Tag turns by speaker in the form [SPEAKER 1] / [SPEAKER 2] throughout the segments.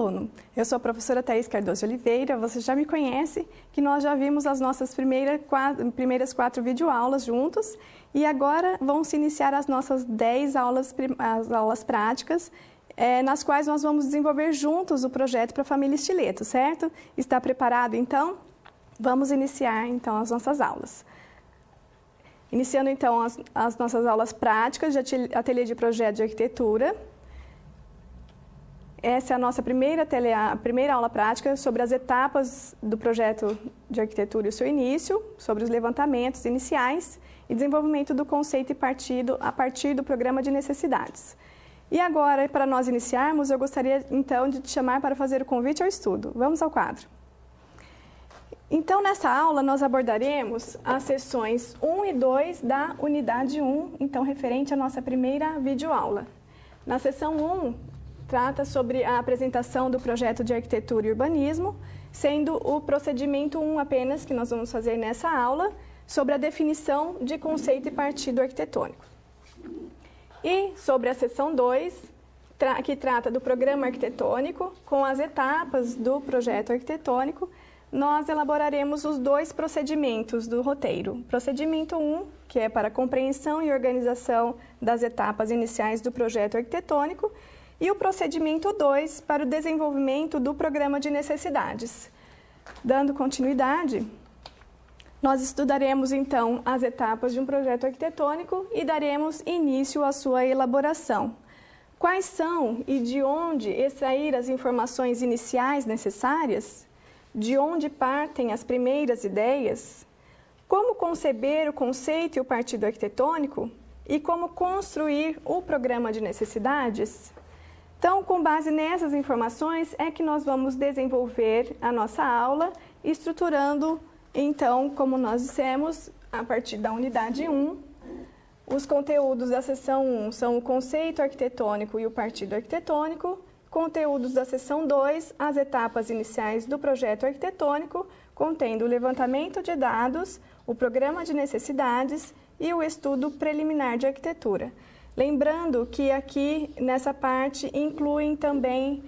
[SPEAKER 1] aluno! Eu sou a professora Thaís Cardoso de Oliveira, você já me conhece, que nós já vimos as nossas primeiras 4 videoaulas juntos e agora vão se iniciar as nossas 10 aulas práticas, nas quais nós vamos desenvolver juntos o projeto para a família Estileto, certo? Está preparado então? Vamos iniciar então as nossas aulas. Iniciando então as nossas aulas práticas de ateliê de projeto de arquitetura. Essa é a nossa primeira aula prática sobre as etapas do projeto de arquitetura e o seu início, sobre os levantamentos iniciais e desenvolvimento do conceito a partir do programa de necessidades. E agora, para nós iniciarmos, eu gostaria então de te chamar para fazer o convite ao estudo. Vamos ao quadro. Então, nessa aula, nós abordaremos as sessões 1 e 2 da unidade 1, então referente à nossa primeira videoaula. Na sessão 1, trata sobre a apresentação do projeto de arquitetura e urbanismo, sendo o procedimento 1 apenas que nós vamos fazer nessa aula, sobre a definição de conceito e partido arquitetônico. E sobre a sessão 2, que trata do programa arquitetônico, com as etapas do projeto arquitetônico, nós elaboraremos os 2 procedimentos do roteiro. Procedimento 1, que é para a compreensão e organização das etapas iniciais do projeto arquitetônico, e o procedimento 2 para o desenvolvimento do programa de necessidades. Dando continuidade, nós estudaremos então as etapas de um projeto arquitetônico e daremos início à sua elaboração. Quais são e de onde extrair as informações iniciais necessárias? De onde partem as primeiras ideias? Como conceber o conceito e o partido arquitetônico? E como construir o programa de necessidades? Então, com base nessas informações, é que nós vamos desenvolver a nossa aula, estruturando, então, como nós dissemos, a partir da unidade 1, os conteúdos da sessão 1 são o conceito arquitetônico e o partido arquitetônico, conteúdos da sessão 2, as etapas iniciais do projeto arquitetônico, contendo o levantamento de dados, o programa de necessidades e o estudo preliminar de arquitetura. Lembrando que aqui, nessa parte, incluem também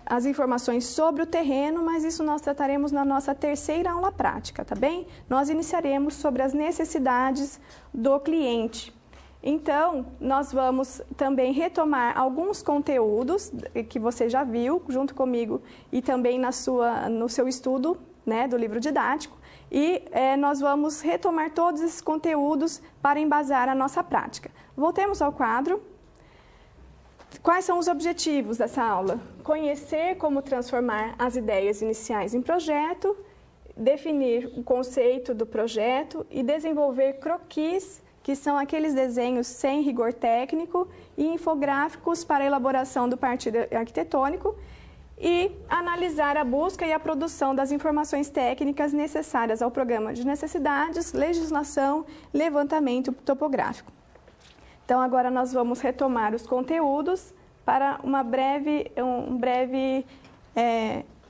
[SPEAKER 1] as informações sobre o terreno, mas isso nós trataremos na nossa terceira aula prática, tá bem? Nós iniciaremos sobre as necessidades do cliente. Então, nós vamos também retomar alguns conteúdos que você já viu junto comigo e também no seu estudo, né, do livro didático. E nós vamos retomar todos esses conteúdos para embasar a nossa prática. Voltemos ao quadro. Quais são os objetivos dessa aula? Conhecer como transformar as ideias iniciais em projeto, definir o conceito do projeto e desenvolver croquis, que são aqueles desenhos sem rigor técnico, e infográficos para a elaboração do partido arquitetônico, e analisar a busca e a produção das informações técnicas necessárias ao programa de necessidades, legislação, levantamento topográfico. Então, agora nós vamos retomar os conteúdos para uma breve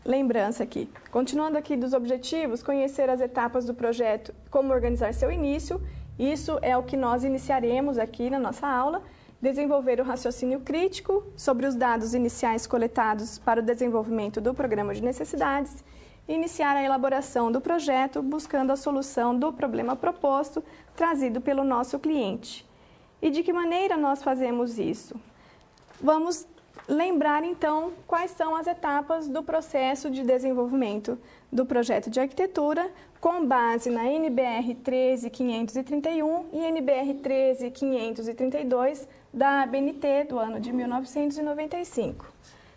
[SPEAKER 1] lembrança aqui. Continuando aqui dos objetivos, conhecer as etapas do projeto, como organizar seu início. Isso é o que nós iniciaremos aqui na nossa aula. Desenvolver o raciocínio crítico sobre os dados iniciais coletados para o desenvolvimento do programa de necessidades. Iniciar a elaboração do projeto, buscando a solução do problema proposto, trazido pelo nosso cliente. E de que maneira nós fazemos isso? Vamos lembrar, então, quais são as etapas do processo de desenvolvimento do projeto de arquitetura, com base na NBR 13531 e NBR 13532 da ABNT do ano de 1995.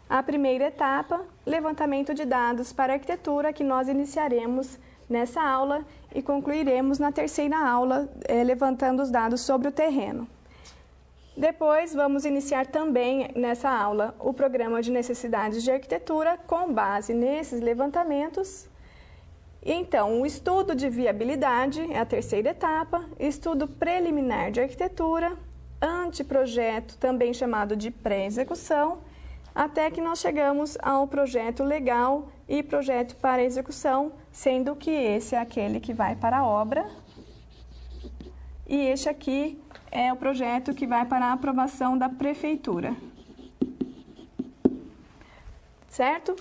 [SPEAKER 1] A primeira etapa, levantamento de dados para arquitetura, que nós iniciaremos nessa aula e concluiremos na terceira aula, levantando os dados sobre o terreno. Depois, vamos iniciar também nessa aula o programa de necessidades de arquitetura com base nesses levantamentos. Então, o estudo de viabilidade é a terceira etapa, estudo preliminar de arquitetura, anteprojeto, também chamado de pré-execução, até que nós chegamos ao projeto legal e projeto para execução, sendo que esse é aquele que vai para a obra e este aqui é o projeto que vai para a aprovação da prefeitura. certo?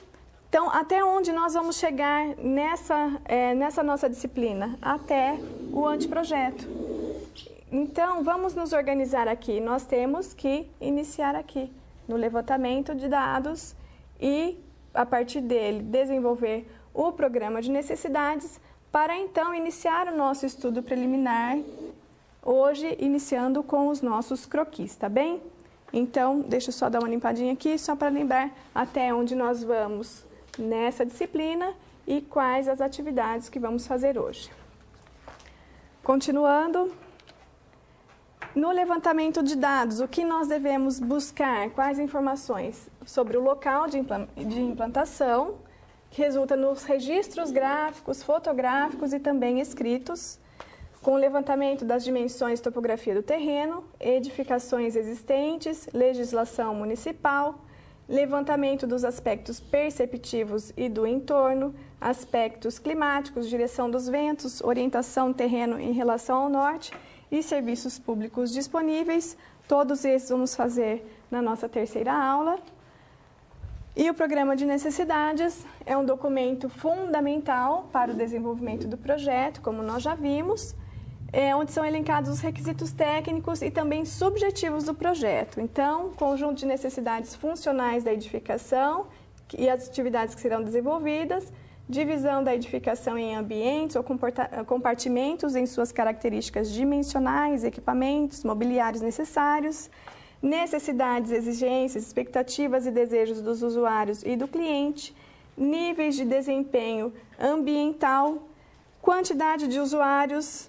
[SPEAKER 1] Então, até onde nós vamos chegar nessa nossa disciplina? Até o anteprojeto. Então, vamos nos organizar aqui. Nós temos que iniciar aqui, no levantamento de dados e, a partir dele, desenvolver o programa de necessidades para, então, iniciar o nosso estudo preliminar, hoje, iniciando com os nossos croquis, tá bem? Então, deixa eu só dar uma limpadinha aqui, só para lembrar até onde nós vamos nessa disciplina e quais as atividades que vamos fazer hoje. Continuando, no levantamento de dados, o que nós devemos buscar? Quais informações? Sobre o local de implantação, que resulta nos registros gráficos, fotográficos e também escritos, com o levantamento das dimensões e topografia do terreno, edificações existentes, legislação municipal, levantamento dos aspectos perceptivos e do entorno, aspectos climáticos, direção dos ventos, orientação do terreno em relação ao norte e serviços públicos disponíveis. Todos esses vamos fazer na nossa terceira aula. E o programa de necessidades é um documento fundamental para o desenvolvimento do projeto, como nós já vimos, onde são elencados os requisitos técnicos e também subjetivos do projeto. Então, conjunto de necessidades funcionais da edificação e as atividades que serão desenvolvidas, divisão da edificação em ambientes ou compartimentos em suas características dimensionais, equipamentos, mobiliários necessários, necessidades, exigências, expectativas e desejos dos usuários e do cliente, níveis de desempenho ambiental, quantidade de usuários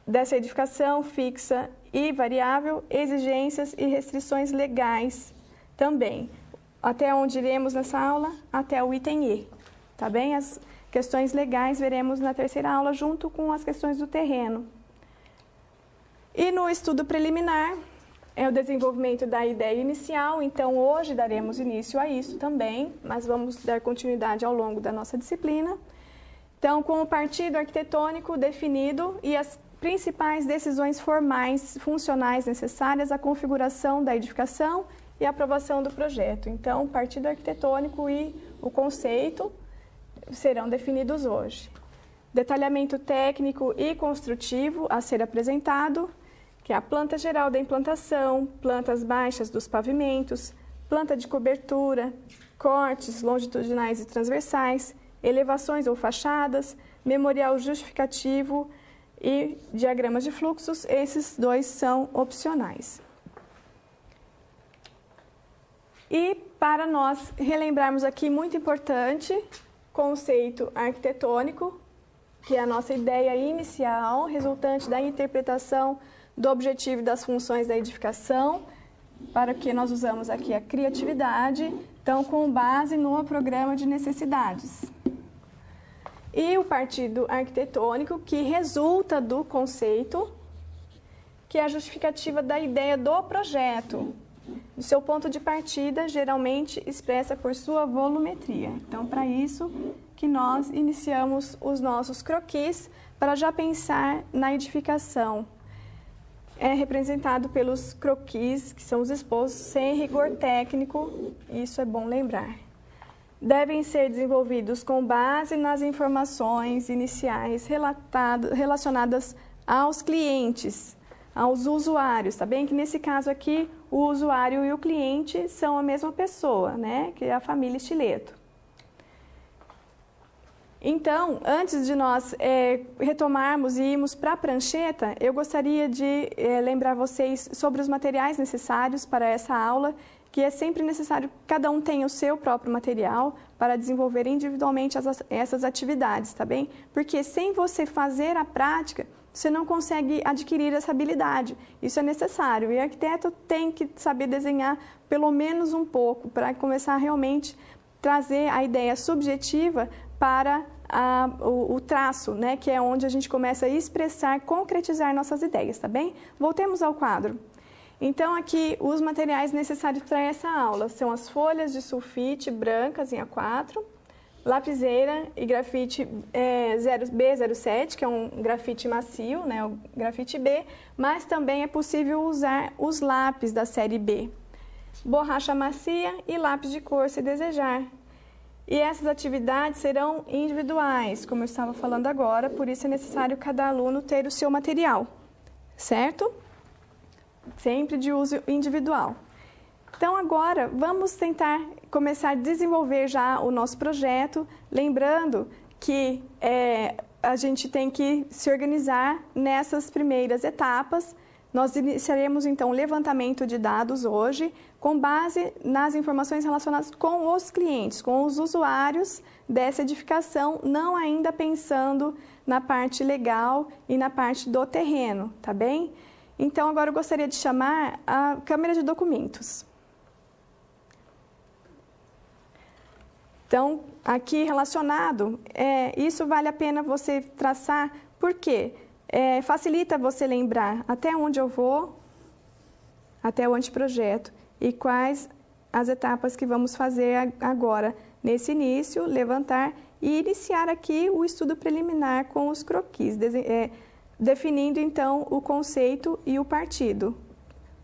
[SPEAKER 1] dessa edificação fixa e variável, exigências e restrições legais também. Até onde iremos nessa aula? Até o item E, tá bem? As questões legais veremos na terceira aula junto com as questões do terreno. E no estudo preliminar é o desenvolvimento da ideia inicial, então hoje daremos início a isso também, mas vamos dar continuidade ao longo da nossa disciplina. Então, com o partido arquitetônico definido e as principais decisões formais, funcionais necessárias à configuração da edificação e aprovação do projeto. Então, o partido arquitetônico e o conceito serão definidos hoje. Detalhamento técnico e construtivo a ser apresentado, que é a planta geral da implantação, plantas baixas dos pavimentos, planta de cobertura, cortes longitudinais e transversais, elevações ou fachadas, memorial justificativo e diagramas de fluxos. Esses dois são opcionais. E para nós relembrarmos aqui, muito importante, conceito arquitetônico, que é a nossa ideia inicial, resultante da interpretação do objetivo e das funções da edificação, para que nós usamos aqui a criatividade, então com base no programa de necessidades. E o partido arquitetônico, que resulta do conceito, que é a justificativa da ideia do projeto, do seu ponto de partida, geralmente expressa por sua volumetria. Então, para isso que nós iniciamos os nossos croquis, para já pensar na edificação. É representado pelos croquis, que são os esboços sem rigor técnico, isso é bom lembrar. Devem ser desenvolvidos com base nas informações iniciais relacionadas aos clientes, aos usuários. Tá bem que nesse caso aqui, o usuário e o cliente são a mesma pessoa, né? Que é a família Stiletto. Então, antes de nós retomarmos e irmos para a prancheta, eu gostaria de lembrar vocês sobre os materiais necessários para essa aula, que é sempre necessário que cada um tenha o seu próprio material para desenvolver individualmente essas atividades, tá bem? Porque sem você fazer a prática, você não consegue adquirir essa habilidade. Isso é necessário. E o arquiteto tem que saber desenhar pelo menos um pouco, para começar a realmente trazer a ideia subjetiva para o traço, né? Que é onde a gente começa a expressar, concretizar nossas ideias, tá bem? Voltemos ao quadro. Então, aqui, os materiais necessários para essa aula são as folhas de sulfite brancas em A4, lapiseira e grafite B07, que é um grafite macio, né, o grafite B, mas também é possível usar os lápis da série B. Borracha macia e lápis de cor, se desejar. E essas atividades serão individuais, como eu estava falando agora, por isso é necessário cada aluno ter o seu material, certo? Sempre de uso individual. Então, agora, vamos tentar começar a desenvolver já o nosso projeto, lembrando que a gente tem que se organizar nessas primeiras etapas. Nós iniciaremos, então, o levantamento de dados hoje, com base nas informações relacionadas com os clientes, com os usuários dessa edificação, não ainda pensando na parte legal e na parte do terreno, tá bem? Então, agora eu gostaria de chamar a câmera de documentos. Então, aqui relacionado, isso vale a pena você traçar, por quê? Facilita você lembrar até onde eu vou, até o anteprojeto, e quais as etapas que vamos fazer agora nesse início, levantar e iniciar aqui o estudo preliminar com os croquis, definindo então o conceito e o partido,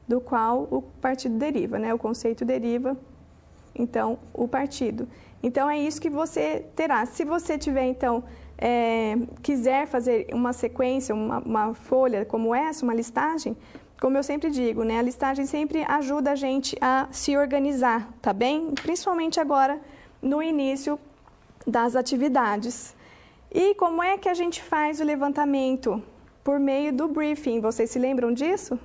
[SPEAKER 1] do qual o partido deriva, né? O conceito deriva, então, o partido. Então, é isso que você terá. Se você tiver, então, quiser fazer uma sequência, uma folha como essa, uma listagem, como eu sempre digo, né, a listagem sempre ajuda a gente a se organizar, tá bem? Principalmente agora, no início das atividades. E como é que a gente faz o levantamento? Por meio do briefing. Vocês se lembram disso?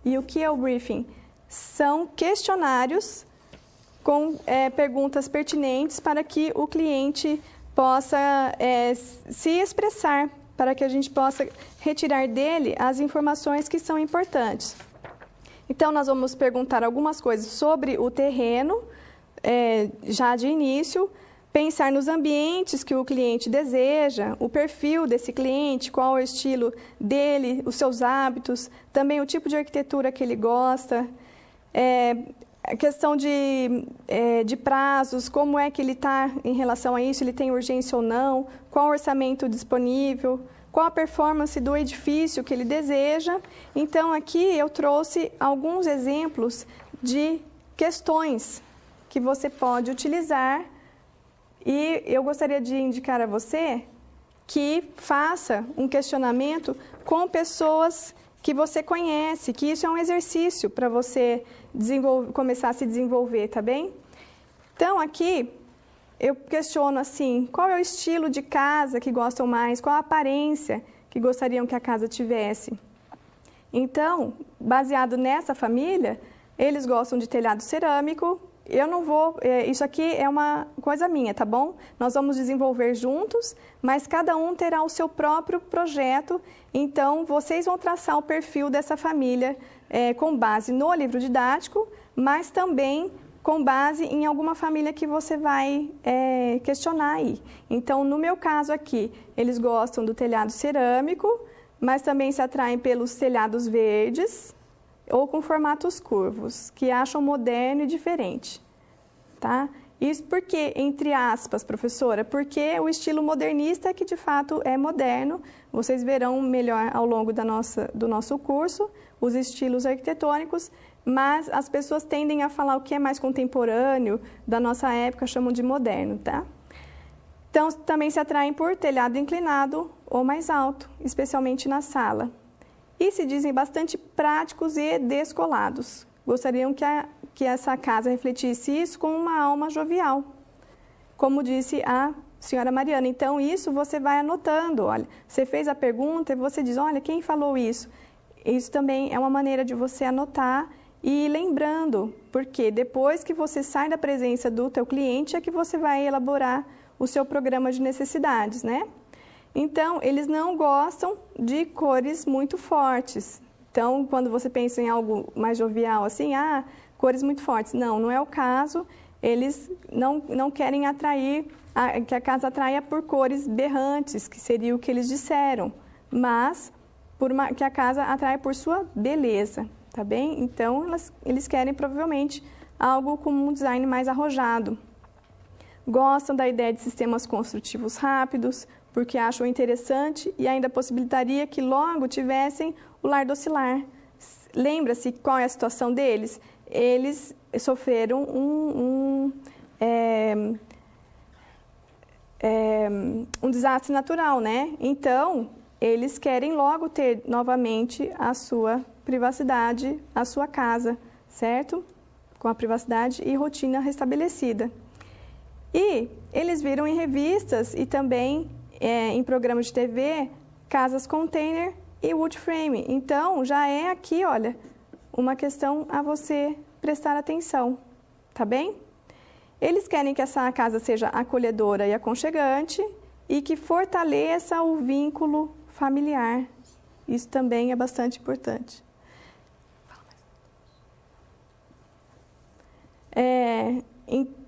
[SPEAKER 1] E o que é o briefing? São questionários com perguntas pertinentes para que o cliente possa se expressar, para que a gente possa retirar dele as informações que são importantes. Então, nós vamos perguntar algumas coisas sobre o terreno, já de início, pensar nos ambientes que o cliente deseja, o perfil desse cliente, qual é o estilo dele, os seus hábitos, também o tipo de arquitetura que ele gosta, a questão de prazos, como é que ele está em relação a isso, ele tem urgência ou não, qual o orçamento disponível, qual a performance do edifício que ele deseja. Então, aqui eu trouxe alguns exemplos de questões que você pode utilizar e eu gostaria de indicar a você que faça um questionamento com pessoas que você conhece, que isso é um exercício para você começar a se desenvolver, tá bem? Então, aqui, eu questiono assim, qual é o estilo de casa que gostam mais, qual a aparência que gostariam que a casa tivesse. Então, baseado nessa família, eles gostam de telhado cerâmico, eu não vou, isso aqui é uma coisa minha, tá bom? Nós vamos desenvolver juntos, mas cada um terá o seu próprio projeto, então vocês vão traçar o perfil dessa família com base no livro didático, mas também com base em alguma família que você vai questionar aí. Então, no meu caso aqui, eles gostam do telhado cerâmico, mas também se atraem pelos telhados verdes, ou com formatos curvos, que acham moderno e diferente, tá? Isso porque, entre aspas, professora, porque o estilo modernista é que de fato é moderno, vocês verão melhor ao longo do nosso curso, os estilos arquitetônicos, mas as pessoas tendem a falar o que é mais contemporâneo, da nossa época, chamam de moderno, tá? Então, também se atraem por telhado inclinado ou mais alto, especialmente na sala. E se dizem bastante práticos e descolados. Gostariam que essa casa refletisse isso com uma alma jovial, como disse a senhora Mariana. Então, isso você vai anotando. Olha, você fez a pergunta e você diz, olha, quem falou isso? Isso também é uma maneira de você anotar e ir lembrando, porque depois que você sai da presença do teu cliente é que você vai elaborar o seu programa de necessidades, né? Então, eles não gostam de cores muito fortes. Então, quando você pensa em algo mais jovial, assim, cores muito fortes. Não, não é o caso. Eles não querem atrair, que a casa atraia por cores berrantes, que seria o que eles disseram. Mas, que a casa atraia por sua beleza, tá bem? Então, eles querem, provavelmente, algo com um design mais arrojado. Gostam da ideia de sistemas construtivos rápidos, porque acham interessante e ainda possibilitaria que logo tivessem o lar docilar. Lembra-se qual é a situação deles? Eles sofreram um desastre natural, né? Então, eles querem logo ter novamente a sua privacidade, a sua casa, certo? Com a privacidade e rotina restabelecida. E eles viram em revistas e também em programas de TV, casas container e wood frame. Então, já é aqui, olha, uma questão a você prestar atenção, tá bem? Eles querem que essa casa seja acolhedora e aconchegante e que fortaleça o vínculo familiar. Isso também é bastante importante.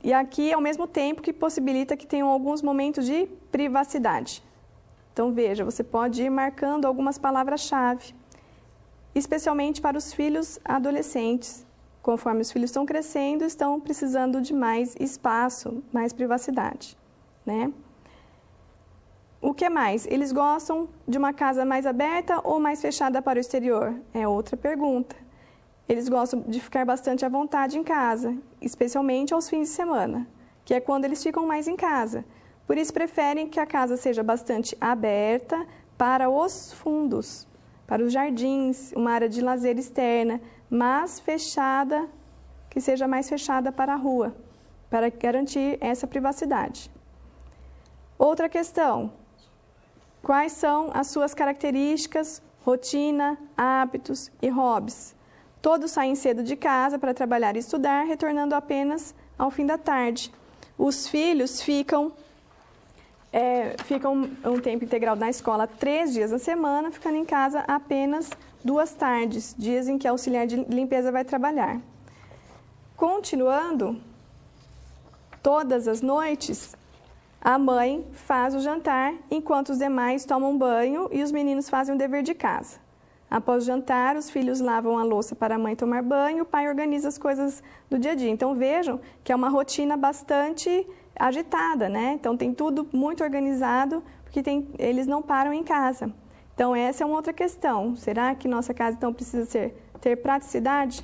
[SPEAKER 1] E aqui, ao mesmo tempo, que possibilita que tenham alguns momentos de privacidade. Então, veja, você pode ir marcando algumas palavras-chave, especialmente para os filhos adolescentes. Conforme os filhos estão crescendo, estão precisando de mais espaço, mais privacidade, né? O que mais? Eles gostam de uma casa mais aberta ou mais fechada para o exterior? É outra pergunta. Eles gostam de ficar bastante à vontade em casa, especialmente aos fins de semana, que é quando eles ficam mais em casa. Por isso, preferem que a casa seja bastante aberta para os fundos, para os jardins, uma área de lazer externa, mas fechada, que seja mais fechada para a rua, para garantir essa privacidade. Outra questão: quais são as suas características, rotina, hábitos e hobbies? Todos saem cedo de casa para trabalhar e estudar, retornando apenas ao fim da tarde. Os filhos ficam um tempo integral na escola 3 dias na semana, ficando em casa apenas 2 tardes, dias em que a auxiliar de limpeza vai trabalhar. Continuando, todas as noites, a mãe faz o jantar, enquanto os demais tomam banho e os meninos fazem o dever de casa. Após o jantar, os filhos lavam a louça para a mãe tomar banho, o pai organiza as coisas do dia a dia. Então, vejam que é uma rotina bastante agitada, né? Então, tem tudo muito organizado, porque eles não param em casa. Então, essa é uma outra questão. Será que nossa casa, então, precisa ter praticidade?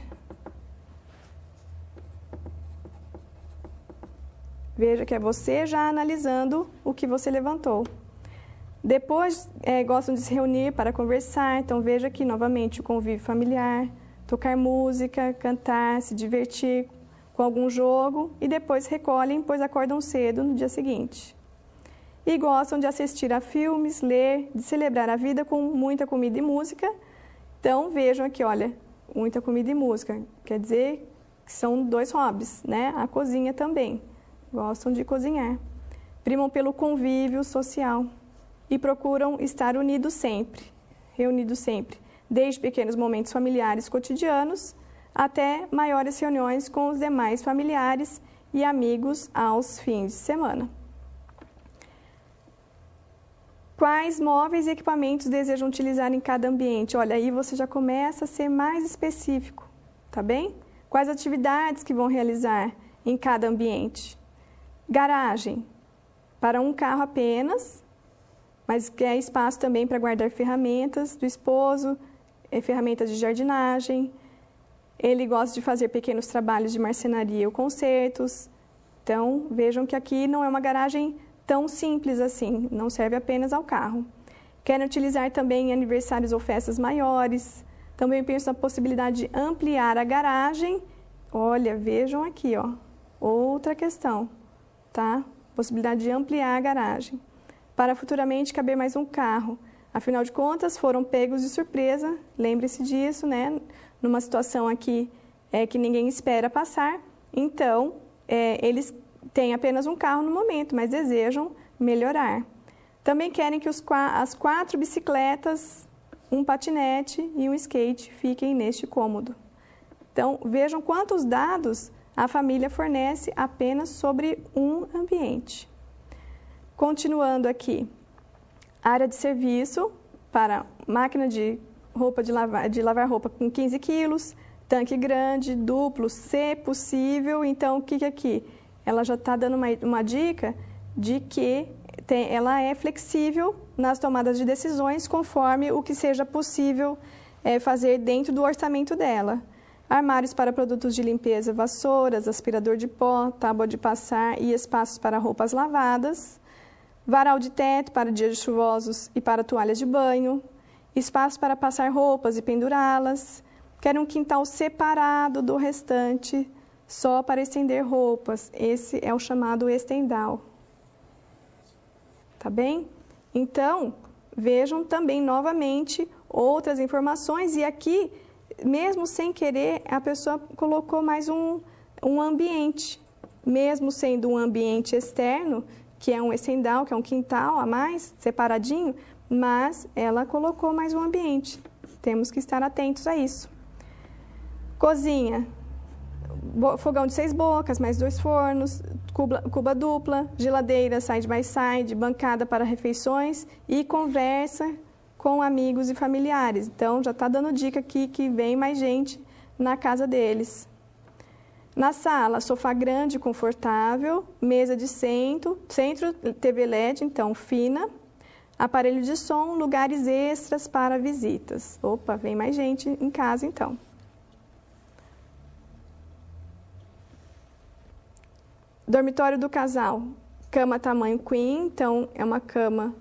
[SPEAKER 1] Veja que é você já analisando o que você levantou. Depois, gostam de se reunir para conversar. Então, veja aqui novamente o convívio familiar, tocar música, cantar, se divertir com algum jogo e depois recolhem, pois acordam cedo no dia seguinte. E gostam de assistir a filmes, ler, de celebrar a vida com muita comida e música. Então, vejam aqui, olha, muita comida e música. Quer dizer que são 2 hobbies, né? A cozinha também. Gostam de cozinhar. Primam pelo convívio social e procuram estar unidos sempre, reunidos sempre, desde pequenos momentos familiares cotidianos até maiores reuniões com os demais familiares e amigos aos fins de semana. Quais móveis e equipamentos desejam utilizar em cada ambiente? Olha, aí você já começa a ser mais específico, tá bem? Quais atividades que vão realizar em cada ambiente? Garagem, para um carro apenas, mas quer espaço também para guardar ferramentas do esposo, ferramentas de jardinagem. Ele gosta de fazer pequenos trabalhos de marcenaria ou concertos. Então, vejam que aqui não é uma garagem tão simples assim, não serve apenas ao carro. Querem utilizar também em aniversários ou festas maiores. Também penso na possibilidade de ampliar a garagem. Olha, vejam aqui, ó, outra questão, tá? Possibilidade de ampliar a garagem, para futuramente caber mais um carro. Afinal de contas, foram pegos de surpresa, lembre-se disso, né? Numa situação aqui que ninguém espera passar. Então, eles têm apenas um carro no momento, mas desejam melhorar. Também querem que as 4 bicicletas, um patinete e um skate fiquem neste cômodo. Então, vejam quantos dados a família fornece apenas sobre um ambiente. Continuando aqui, área de serviço para máquina de lavar roupa com 15 quilos, tanque grande, duplo, se possível. Então, o que aqui? Ela já está dando uma dica de que ela é flexível nas tomadas de decisões conforme o que seja possível fazer dentro do orçamento dela. armários para produtos de limpeza, vassouras, aspirador de pó, tábua de passar e espaços para roupas lavadas, varal de teto para dias chuvosos e para toalhas de banho, espaço para passar roupas e pendurá-las, quer um quintal separado do restante, só para estender roupas. Esse é o chamado estendal. Tá bem? Então, vejam também novamente outras informações e aqui, mesmo sem querer, a pessoa colocou mais um ambiente. Mesmo sendo um ambiente externo, que é um estendal, que é um quintal a mais, separadinho, mas ela colocou mais um ambiente. Temos que estar atentos a isso. Cozinha. Fogão de 6 bocas, mais 2 fornos, cuba dupla, geladeira side by side, bancada para refeições e conversa com amigos e familiares. Então, já está dando dica aqui que vem mais gente na casa deles. Na sala, sofá grande e confortável, mesa de centro, TV LED, então fina, aparelho de som, lugares extras para visitas. Opa, vem mais gente em casa então. Dormitório do casal, cama tamanho queen, então é uma cama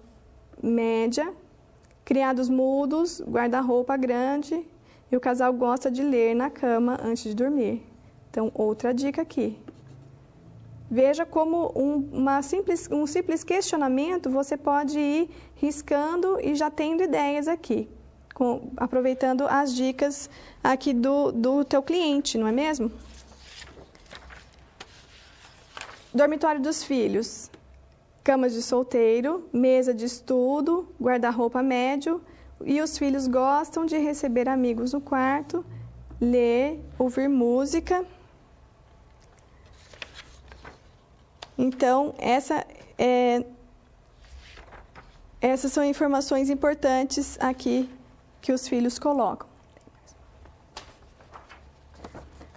[SPEAKER 1] média, criados mudos, guarda-roupa grande e o casal gosta de ler na cama antes de dormir. Então, outra dica aqui. Veja como um simples questionamento você pode ir riscando e já tendo ideias aqui, aproveitando as dicas aqui do teu cliente, não é mesmo? Dormitório dos filhos, camas de solteiro, mesa de estudo, guarda-roupa médio e os filhos gostam de receber amigos no quarto, ler, ouvir música. Então, essas são informações importantes aqui que os filhos colocam.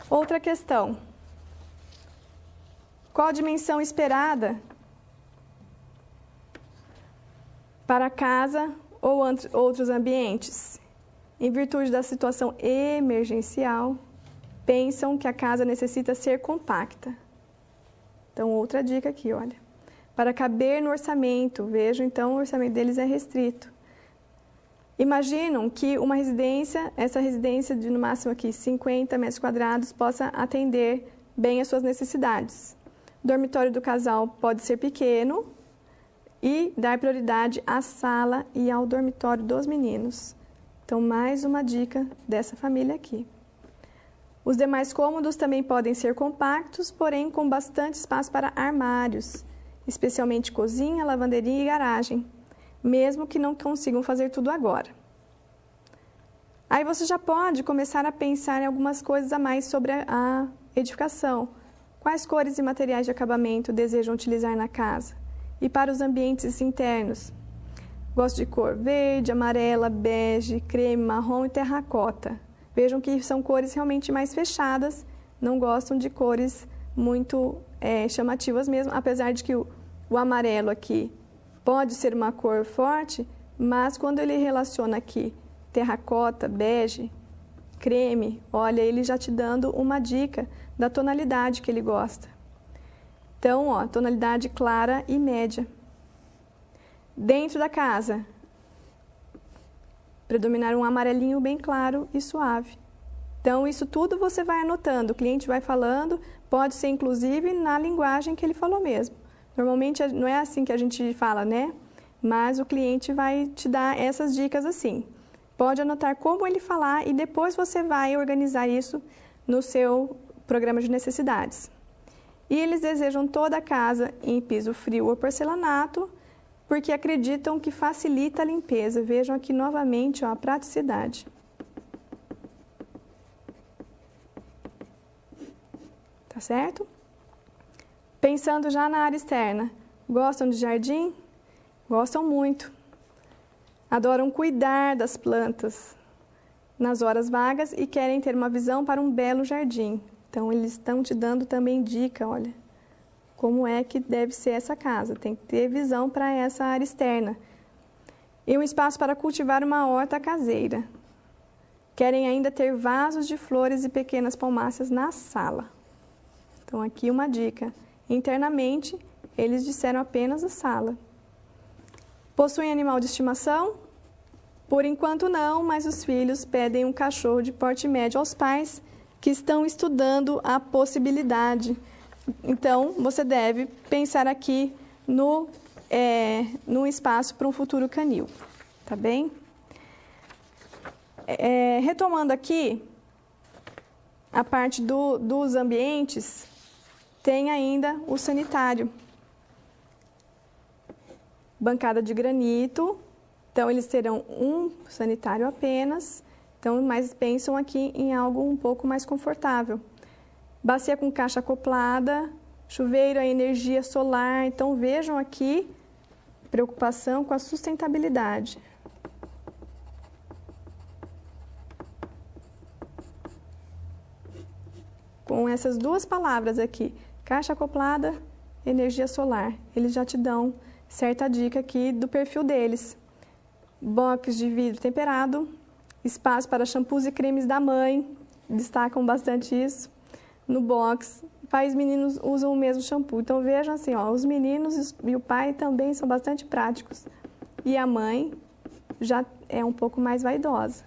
[SPEAKER 1] Outra questão. Qual a dimensão esperada para a casa ou outros ambientes? Em virtude da situação emergencial, pensam que a casa necessita ser compacta. Então, outra dica aqui, olha. Para caber no orçamento, vejam, então, o orçamento deles é restrito. Imaginam que uma residência, essa residência de no máximo aqui 50 metros quadrados, possa atender bem as suas necessidades. O dormitório do casal pode ser pequeno e dar prioridade à sala e ao dormitório dos meninos. Então, mais uma dica dessa família aqui. Os demais cômodos também podem ser compactos, porém com bastante espaço para armários, especialmente cozinha, lavanderia e garagem, mesmo que não consigam fazer tudo agora. Aí você já pode começar a pensar em algumas coisas a mais sobre a edificação. Quais cores e materiais de acabamento desejam utilizar na casa? E para os ambientes internos? Gosto de cor verde, amarela, bege, creme, marrom e terracota. Vejam que são cores realmente mais fechadas, não gostam de cores muito chamativas mesmo, apesar de que o amarelo aqui pode ser uma cor forte, mas quando ele relaciona aqui terracota, bege, creme, olha, ele já te dando uma dica da tonalidade que ele gosta. Então, ó, tonalidade clara e média. Dentro da casa, predominar um amarelinho bem claro e suave. Então, isso tudo você vai anotando, o cliente vai falando, pode ser inclusive na linguagem que ele falou mesmo. Normalmente não é assim que a gente fala, né? Mas o cliente vai te dar essas dicas assim. Pode anotar como ele falar e depois você vai organizar isso no seu programa de necessidades. E eles desejam toda a casa em piso frio ou porcelanato, porque acreditam que facilita a limpeza. Vejam aqui novamente, ó, a praticidade. Tá certo? Pensando já na área externa, gostam de jardim? Gostam muito. Adoram cuidar das plantas nas horas vagas e querem ter uma visão para um belo jardim. Então, eles estão te dando também dica, olha, como é que deve ser essa casa. Tem que ter visão para essa área externa. E um espaço para cultivar uma horta caseira. Querem ainda ter vasos de flores e pequenas palmáceas na sala. Então, aqui uma dica. Internamente, eles disseram apenas a sala. Possuem animal de estimação? Por enquanto não, mas os filhos pedem um cachorro de porte médio aos pais que estão estudando a possibilidade. Então, você deve pensar aqui no espaço para um futuro canil, tá bem? Retomando aqui, a parte dos ambientes, tem ainda o sanitário. Bancada de granito, então eles terão um sanitário apenas, então, mas pensam aqui em algo um pouco mais confortável. Bacia com caixa acoplada, chuveiro a energia solar, então vejam aqui preocupação com a sustentabilidade. Com essas duas palavras aqui, caixa acoplada, energia solar, eles já te dão certa dica aqui do perfil deles. Box de vidro temperado, espaço para shampoos e cremes da mãe, destacam bastante isso. No box, pais e meninos usam o mesmo shampoo. Então vejam assim, ó, os meninos e o pai também são bastante práticos. E a mãe já é um pouco mais vaidosa.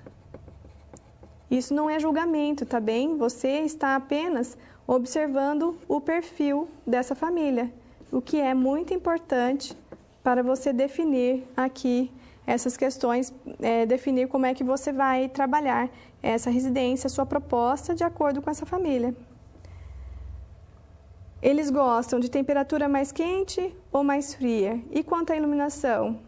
[SPEAKER 1] Isso não é julgamento, tá bem? Você está apenas observando o perfil dessa família, o que é muito importante para você definir aqui essas questões, definir como é que você vai trabalhar essa residência, sua proposta de acordo com essa família. Eles gostam de temperatura mais quente ou mais fria? E quanto à iluminação?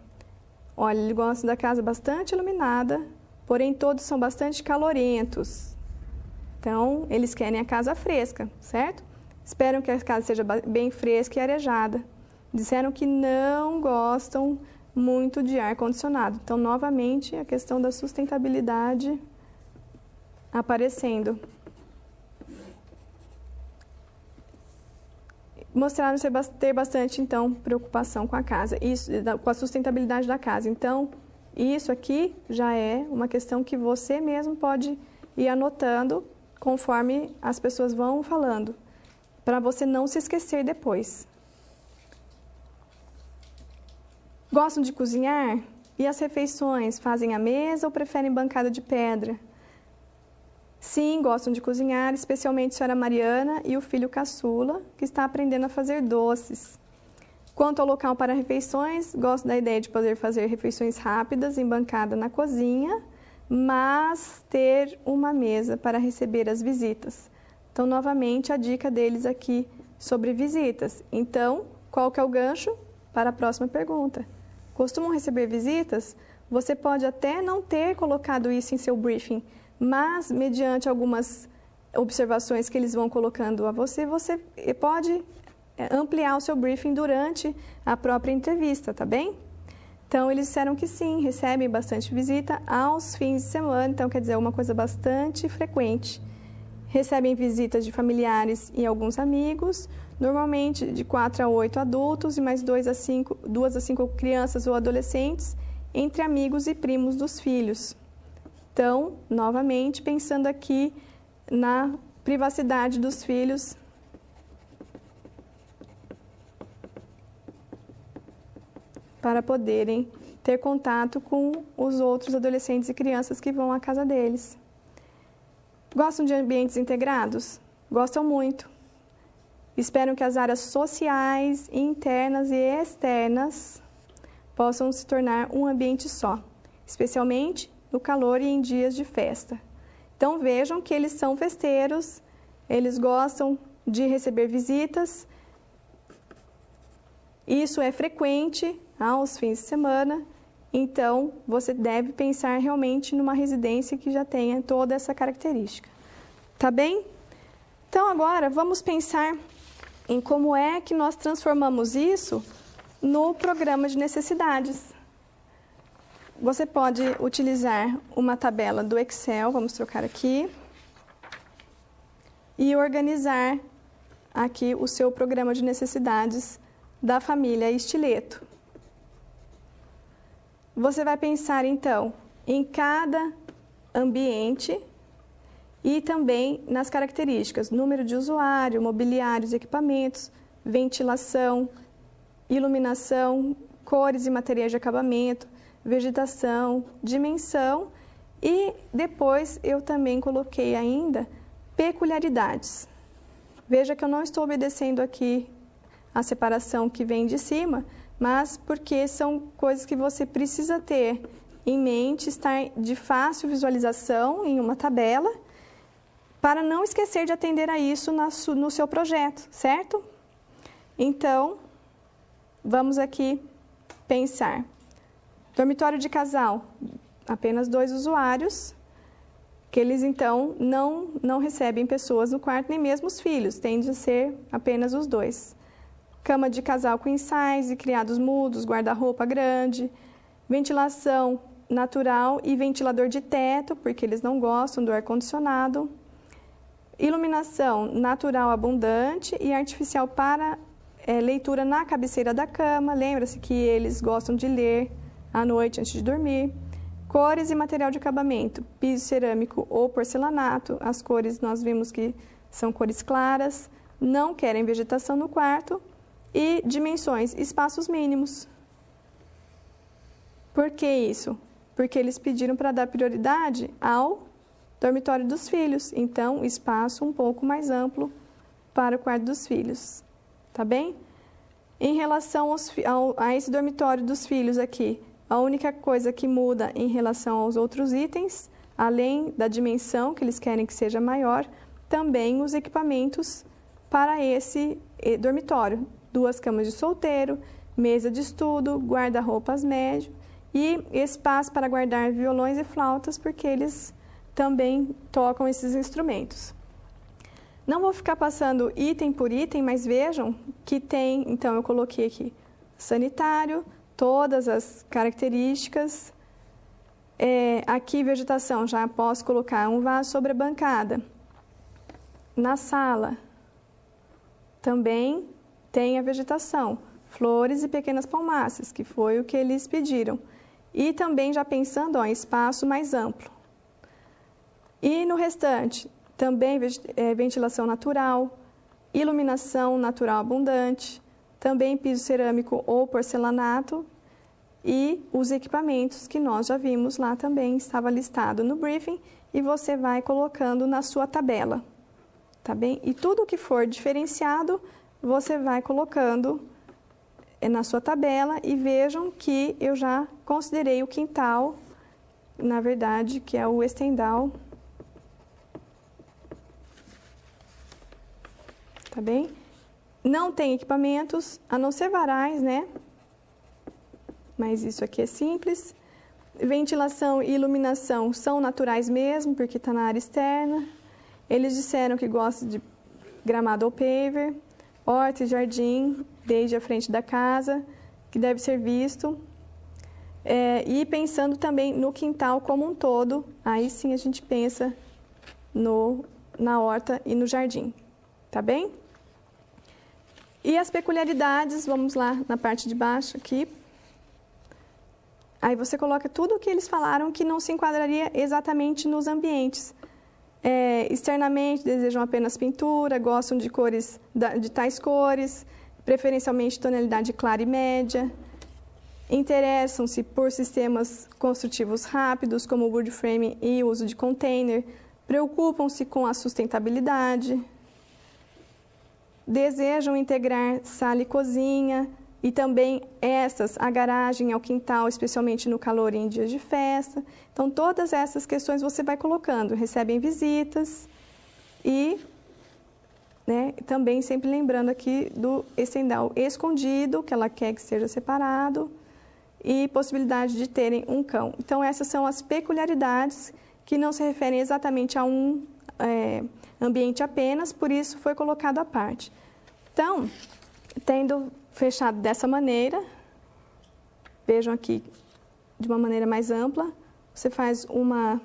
[SPEAKER 1] Olha, eles gostam da casa bastante iluminada, porém todos são bastante calorentos. Então, eles querem a casa fresca, certo? Esperam que a casa seja bem fresca e arejada. Disseram que não gostam muito de ar-condicionado. Então, novamente, a questão da sustentabilidade aparecendo. Mostraram ter bastante, então, preocupação com a casa, com a sustentabilidade da casa. Então, isso aqui já é uma questão que você mesmo pode ir anotando conforme as pessoas vão falando, para você não se esquecer depois. Gostam de cozinhar? E as refeições? Fazem à mesa ou preferem bancada de pedra? Sim, gostam de cozinhar, especialmente a senhora Mariana e o filho caçula, que está aprendendo a fazer doces. Quanto ao local para refeições, gosto da ideia de poder fazer refeições rápidas em bancada na cozinha, mas ter uma mesa para receber as visitas. Então, novamente, a dica deles aqui sobre visitas. Então, qual que é o gancho para a próxima pergunta? Costumam receber visitas? Você pode até não ter colocado isso em seu briefing, mas, mediante algumas observações que eles vão colocando a você, você pode ampliar o seu briefing durante a própria entrevista, tá bem? Então, eles disseram que sim, recebem bastante visita aos fins de semana, então quer dizer, uma coisa bastante frequente. Recebem visitas de familiares e alguns amigos, normalmente de 4 a 8 adultos e mais 2 a 5 crianças ou adolescentes, entre amigos e primos dos filhos. Então, novamente, pensando aqui na privacidade dos filhos, para poderem ter contato com os outros adolescentes e crianças que vão à casa deles. Gostam de ambientes integrados? Gostam muito. Esperam que as áreas sociais, internas e externas possam se tornar um ambiente só, especialmente no calor e em dias de festa. Então, vejam que eles são festeiros, eles gostam de receber visitas. Isso é frequente aos fins de semana, então você deve pensar realmente numa residência que já tenha toda essa característica. Tá bem? Então, agora vamos pensar em como é que nós transformamos isso no programa de necessidades. Você pode utilizar uma tabela do Excel, vamos trocar aqui, e organizar aqui o seu programa de necessidades da família Estileto. Você vai pensar, então, em cada ambiente e também nas características, número de usuário, mobiliários, equipamentos, ventilação, iluminação, cores e materiais de acabamento, vegetação, dimensão e depois eu também coloquei ainda peculiaridades. Veja que eu não estou obedecendo aqui a separação que vem de cima, mas porque são coisas que você precisa ter em mente, estar de fácil visualização em uma tabela, para não esquecer de atender a isso no seu projeto, certo? Então, vamos aqui pensar. Dormitório de casal, apenas 2 usuários, que eles então não recebem pessoas no quarto, nem mesmo os filhos, tende a ser apenas os 2. Cama de casal queen size, criados mudos, guarda-roupa grande, ventilação natural e ventilador de teto, porque eles não gostam do ar-condicionado. Iluminação natural abundante e artificial para leitura na cabeceira da cama. Lembra-se que eles gostam de ler à noite antes de dormir. Cores e material de acabamento, piso cerâmico ou porcelanato. As cores nós vimos que são cores claras, não querem vegetação no quarto. E dimensões, espaços mínimos. Por que isso? Porque eles pediram para dar prioridade ao dormitório dos filhos. Então, espaço um pouco mais amplo para o quarto dos filhos. Tá bem? Em relação a esse dormitório dos filhos aqui, a única coisa que muda em relação aos outros itens, além da dimensão que eles querem que seja maior, também os equipamentos para esse dormitório. 2 camas de solteiro, mesa de estudo, guarda-roupas médio e espaço para guardar violões e flautas, porque eles também tocam esses instrumentos. Não vou ficar passando item por item, mas vejam que tem, então eu coloquei aqui sanitário, todas as características. Aqui vegetação, já posso colocar um vaso sobre a bancada. Na sala também tem a vegetação, flores e pequenas palmáceas, que foi o que eles pediram. E também já pensando em espaço mais amplo. E no restante, também ventilação natural, iluminação natural abundante, também piso cerâmico ou porcelanato e os equipamentos que nós já vimos lá também, estava listado no briefing e você vai colocando na sua tabela, tá bem? E tudo que for diferenciado, você vai colocando na sua tabela e vejam que eu já considerei o quintal, na verdade, que é o estendal. Tá bem? Não tem equipamentos, a não ser varais, né? Mas isso aqui é simples. Ventilação e iluminação são naturais mesmo, porque está na área externa. Eles disseram que gostam de gramado ou paver, horta e jardim, desde a frente da casa, que deve ser visto. E pensando também no quintal como um todo, aí sim a gente pensa na horta e no jardim. Tá bem? E as peculiaridades, vamos lá na parte de baixo aqui. Aí você coloca tudo o que eles falaram que não se enquadraria exatamente nos ambientes. Externamente, desejam apenas pintura, gostam de cores, de tais cores, preferencialmente tonalidade clara e média. Interessam-se por sistemas construtivos rápidos, como o wood frame e o uso de container. Preocupam-se com a sustentabilidade. Desejam integrar sala e cozinha e também a garagem ao quintal, especialmente no calor e em dias de festa. Então, todas essas questões você vai colocando. Recebem visitas e também sempre lembrando aqui do estendal escondido, que ela quer que seja separado, e possibilidade de terem um cão. Então, essas são as peculiaridades que não se referem exatamente a um ambiente apenas, por isso foi colocado à parte. Então, tendo fechado dessa maneira, vejam aqui de uma maneira mais ampla, você faz uma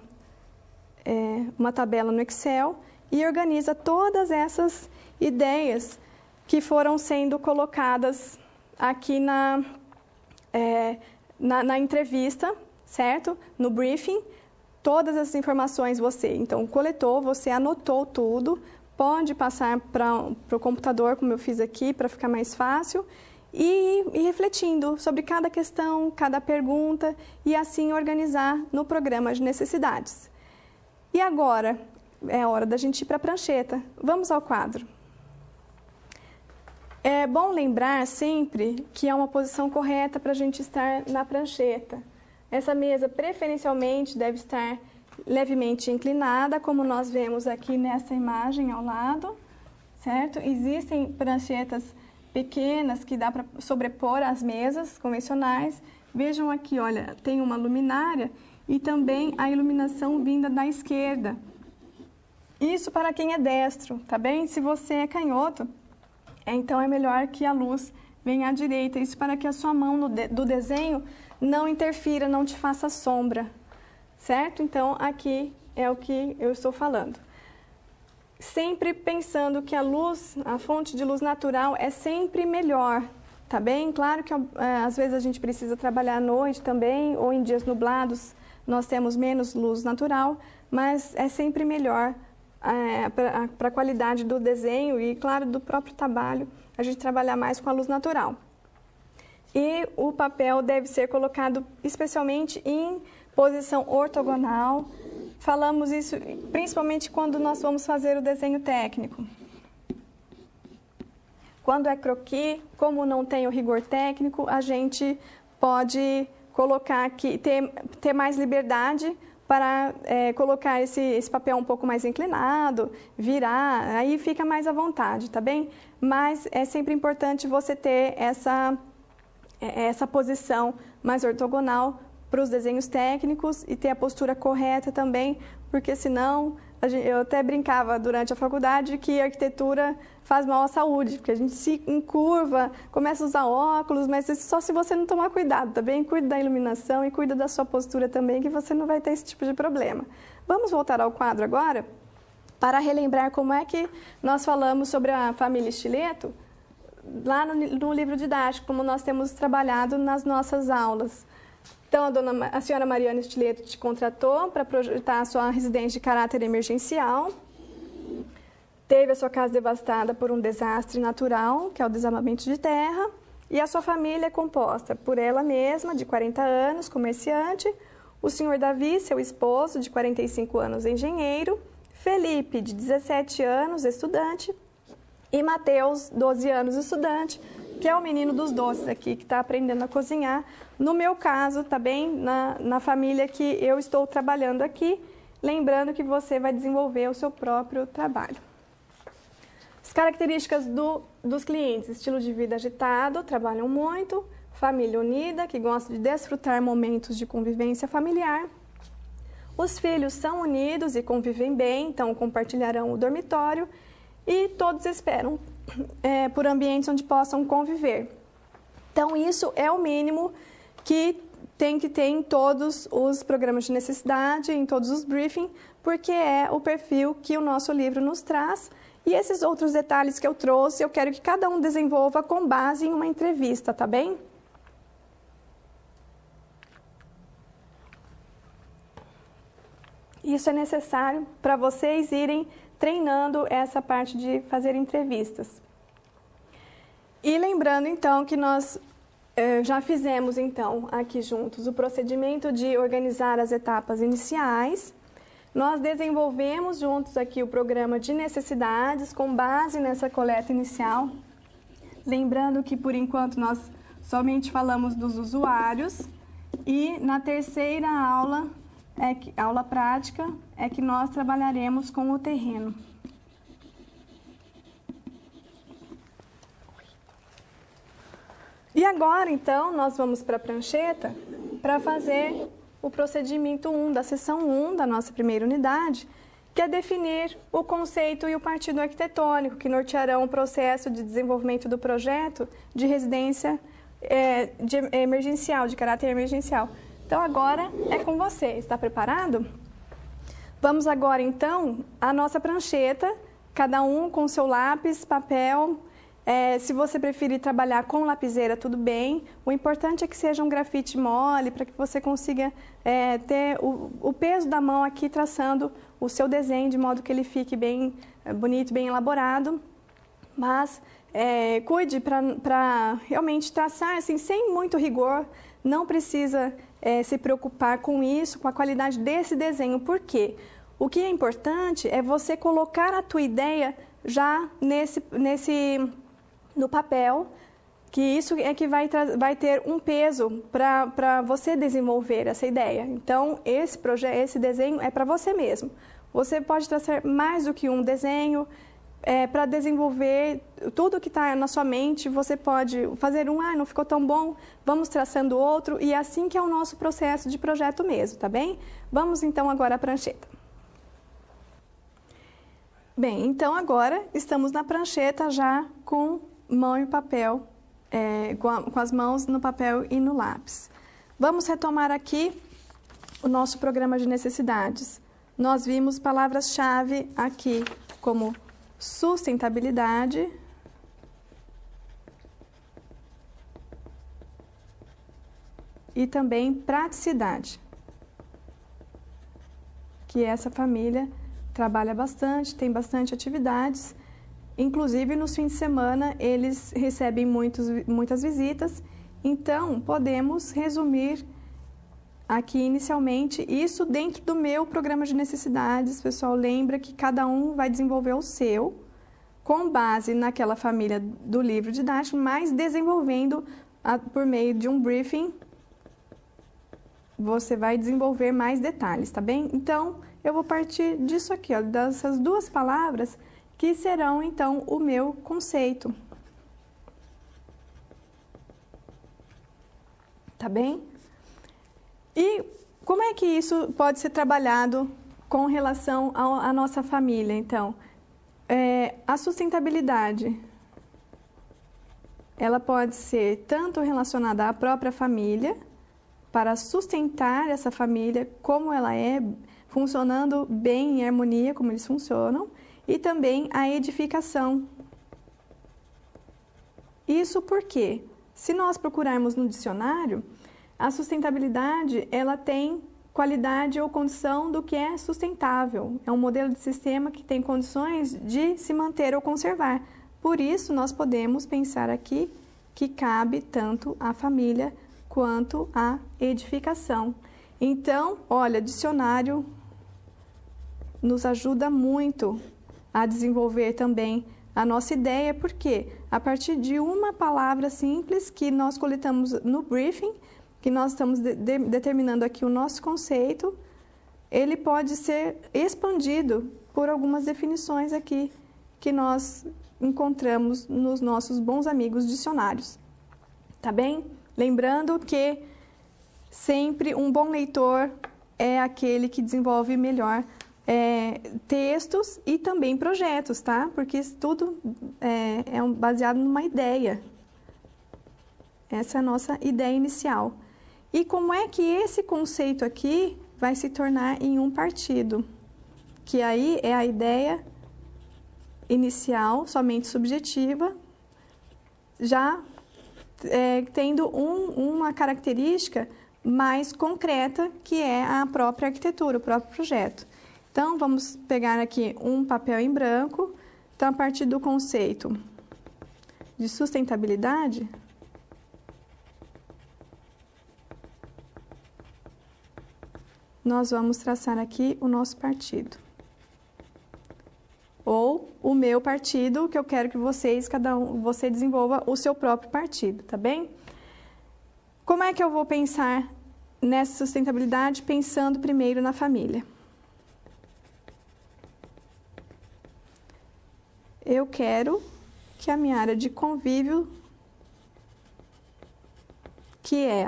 [SPEAKER 1] tabela no Excel e organiza todas essas ideias que foram sendo colocadas aqui na entrevista, certo? No briefing, todas essas informações você, então, coletou, você anotou tudo, pode passar para o computador, como eu fiz aqui, para ficar mais fácil, e refletindo sobre cada questão, cada pergunta, e assim organizar no programa de necessidades. E agora é hora da gente ir para a prancheta. Vamos ao quadro. É bom lembrar sempre que é uma posição correta para a gente estar na prancheta. Essa mesa preferencialmente deve estar levemente inclinada, como nós vemos aqui nessa imagem ao lado, certo? Existem pranchetas pequenas que dá para sobrepor as mesas convencionais. Vejam aqui, olha, tem uma luminária e também a iluminação vinda da esquerda. Isso para quem é destro, tá bem? Se você é canhoto, então é melhor que a luz venha à direita. Isso para que a sua mão do desenho não interfira, não te faça sombra, certo? Então, aqui é o que eu estou falando. Sempre pensando que a luz, a fonte de luz natural é sempre melhor, tá bem? Claro que às vezes a gente precisa trabalhar à noite também, ou em dias nublados nós temos menos luz natural, mas é sempre melhor para a qualidade do desenho e, claro, do próprio trabalho, a gente trabalhar mais com a luz natural. E o papel deve ser colocado especialmente em posição ortogonal. Falamos isso principalmente quando nós vamos fazer o desenho técnico. Quando é croquis, como não tem o rigor técnico, a gente pode colocar aqui, ter mais liberdade para colocar esse papel um pouco mais inclinado, virar, aí fica mais à vontade, tá bem? Mas é sempre importante você ter essa posição mais ortogonal para os desenhos técnicos e ter a postura correta também, porque senão, eu até brincava durante a faculdade que a arquitetura faz mal à saúde, porque a gente se encurva, começa a usar óculos, mas isso só se você não tomar cuidado, tá bem? Cuida da iluminação e cuida da sua postura também, que você não vai ter esse tipo de problema. Vamos voltar ao quadro agora, para relembrar como é que nós falamos sobre a família Stiletto, lá no livro didático, como nós temos trabalhado nas nossas aulas. Então, a senhora Mariana Stiletto te contratou para projetar a sua residência de caráter emergencial. Teve a sua casa devastada por um desastre natural, que é o desabamento de terra. E a sua família é composta por ela mesma, de 40 anos, comerciante, o senhor Davi, seu esposo, de 45 anos, engenheiro, Felipe, de 17 anos, estudante, e Mateus, 12 anos, estudante, que é o menino dos doces aqui, que está aprendendo a cozinhar. No meu caso, tá bem? Na família que eu estou trabalhando aqui, lembrando que você vai desenvolver o seu próprio trabalho. As características dos clientes: estilo de vida agitado, trabalham muito, família unida, que gosta de desfrutar momentos de convivência familiar. Os filhos são unidos e convivem bem, então compartilharão o dormitório, e todos esperam por ambientes onde possam conviver. Então, isso é o mínimo que tem que ter em todos os programas de necessidade, em todos os briefings, porque é o perfil que o nosso livro nos traz. E esses outros detalhes que eu trouxe, eu quero que cada um desenvolva com base em uma entrevista, tá bem? Isso é necessário para vocês irem treinando essa parte de fazer entrevistas. E lembrando, então, que nós já fizemos, então, aqui juntos, o procedimento de organizar as etapas iniciais. Nós desenvolvemos juntos aqui o programa de necessidades com base nessa coleta inicial. Lembrando que, por enquanto, nós somente falamos dos usuários. E na terceira aula, aula prática, é que nós trabalharemos com o terreno. E agora, então, nós vamos para a prancheta para fazer o procedimento 1 da seção 1 da nossa primeira unidade, que é definir o conceito e o partido arquitetônico, que nortearão o processo de desenvolvimento do projeto de residência emergencial, de caráter emergencial. Então, agora é com você. Está preparado? Vamos agora, então, à nossa prancheta, cada um com seu lápis, papel Se você preferir trabalhar com lapiseira, tudo bem. O importante é que seja um grafite mole, para que você consiga ter o peso da mão aqui traçando o seu desenho, de modo que ele fique bem bonito, bem elaborado. Mas cuide para realmente traçar assim, sem muito rigor. Não precisa se preocupar com isso, com a qualidade desse desenho. Por quê? O que é importante é você colocar a tua ideia já no papel, que isso é que vai ter um peso para você desenvolver essa ideia. Então, esse desenho é para você mesmo. Você pode traçar mais do que um desenho. Para desenvolver tudo que está na sua mente, você pode fazer não ficou tão bom, vamos traçando outro, e assim que é o nosso processo de projeto mesmo, tá bem? Vamos então agora à prancheta. Bem, então agora estamos na prancheta já com mão e papel, com as mãos no papel e no lápis. Vamos retomar aqui o nosso programa de necessidades. Nós vimos palavras-chave aqui como sustentabilidade, e também praticidade, que essa família trabalha bastante, tem bastante atividades, inclusive nos fins de semana eles recebem muitas visitas, então podemos resumir aqui inicialmente isso dentro do meu programa de necessidades. Pessoal, lembra que cada um vai desenvolver o seu, com base naquela família do livro didático, mas desenvolvendo por meio de um briefing, você vai desenvolver mais detalhes, tá bem? Então, eu vou partir disso aqui, ó, dessas duas palavras, que serão, então, o meu conceito. Tá bem? E como é que isso pode ser trabalhado com relação à nossa família, então? A sustentabilidade, ela pode ser tanto relacionada à própria família, para sustentar essa família como ela é, funcionando bem em harmonia, como eles funcionam, e também a edificação. Isso porque, se nós procurarmos no dicionário, a sustentabilidade, ela tem qualidade ou condição do que é sustentável. É um modelo de sistema que tem condições de se manter ou conservar. Por isso, nós podemos pensar aqui que cabe tanto à família quanto à edificação. Então, olha, dicionário nos ajuda muito a desenvolver também a nossa ideia, porque a partir de uma palavra simples que nós coletamos no briefing, que nós estamos determinando aqui o nosso conceito, ele pode ser expandido por algumas definições aqui que nós encontramos nos nossos bons amigos dicionários. Tá bem? Lembrando que sempre um bom leitor é aquele que desenvolve melhor textos e também projetos, tá? Porque isso tudo é baseado numa ideia. Essa é a nossa ideia inicial. E como é que esse conceito aqui vai se tornar em um partido? Que aí é a ideia inicial, somente subjetiva, já tendo uma característica mais concreta, que é a própria arquitetura, o próprio projeto. Então, vamos pegar aqui um papel em branco. Então, a partir do conceito de sustentabilidade, nós vamos traçar aqui o nosso partido. Ou o meu partido, que eu quero que você desenvolva o seu próprio partido, tá bem? Como é que eu vou pensar nessa sustentabilidade? Pensando primeiro na família. Eu quero que a minha área de convívio, que é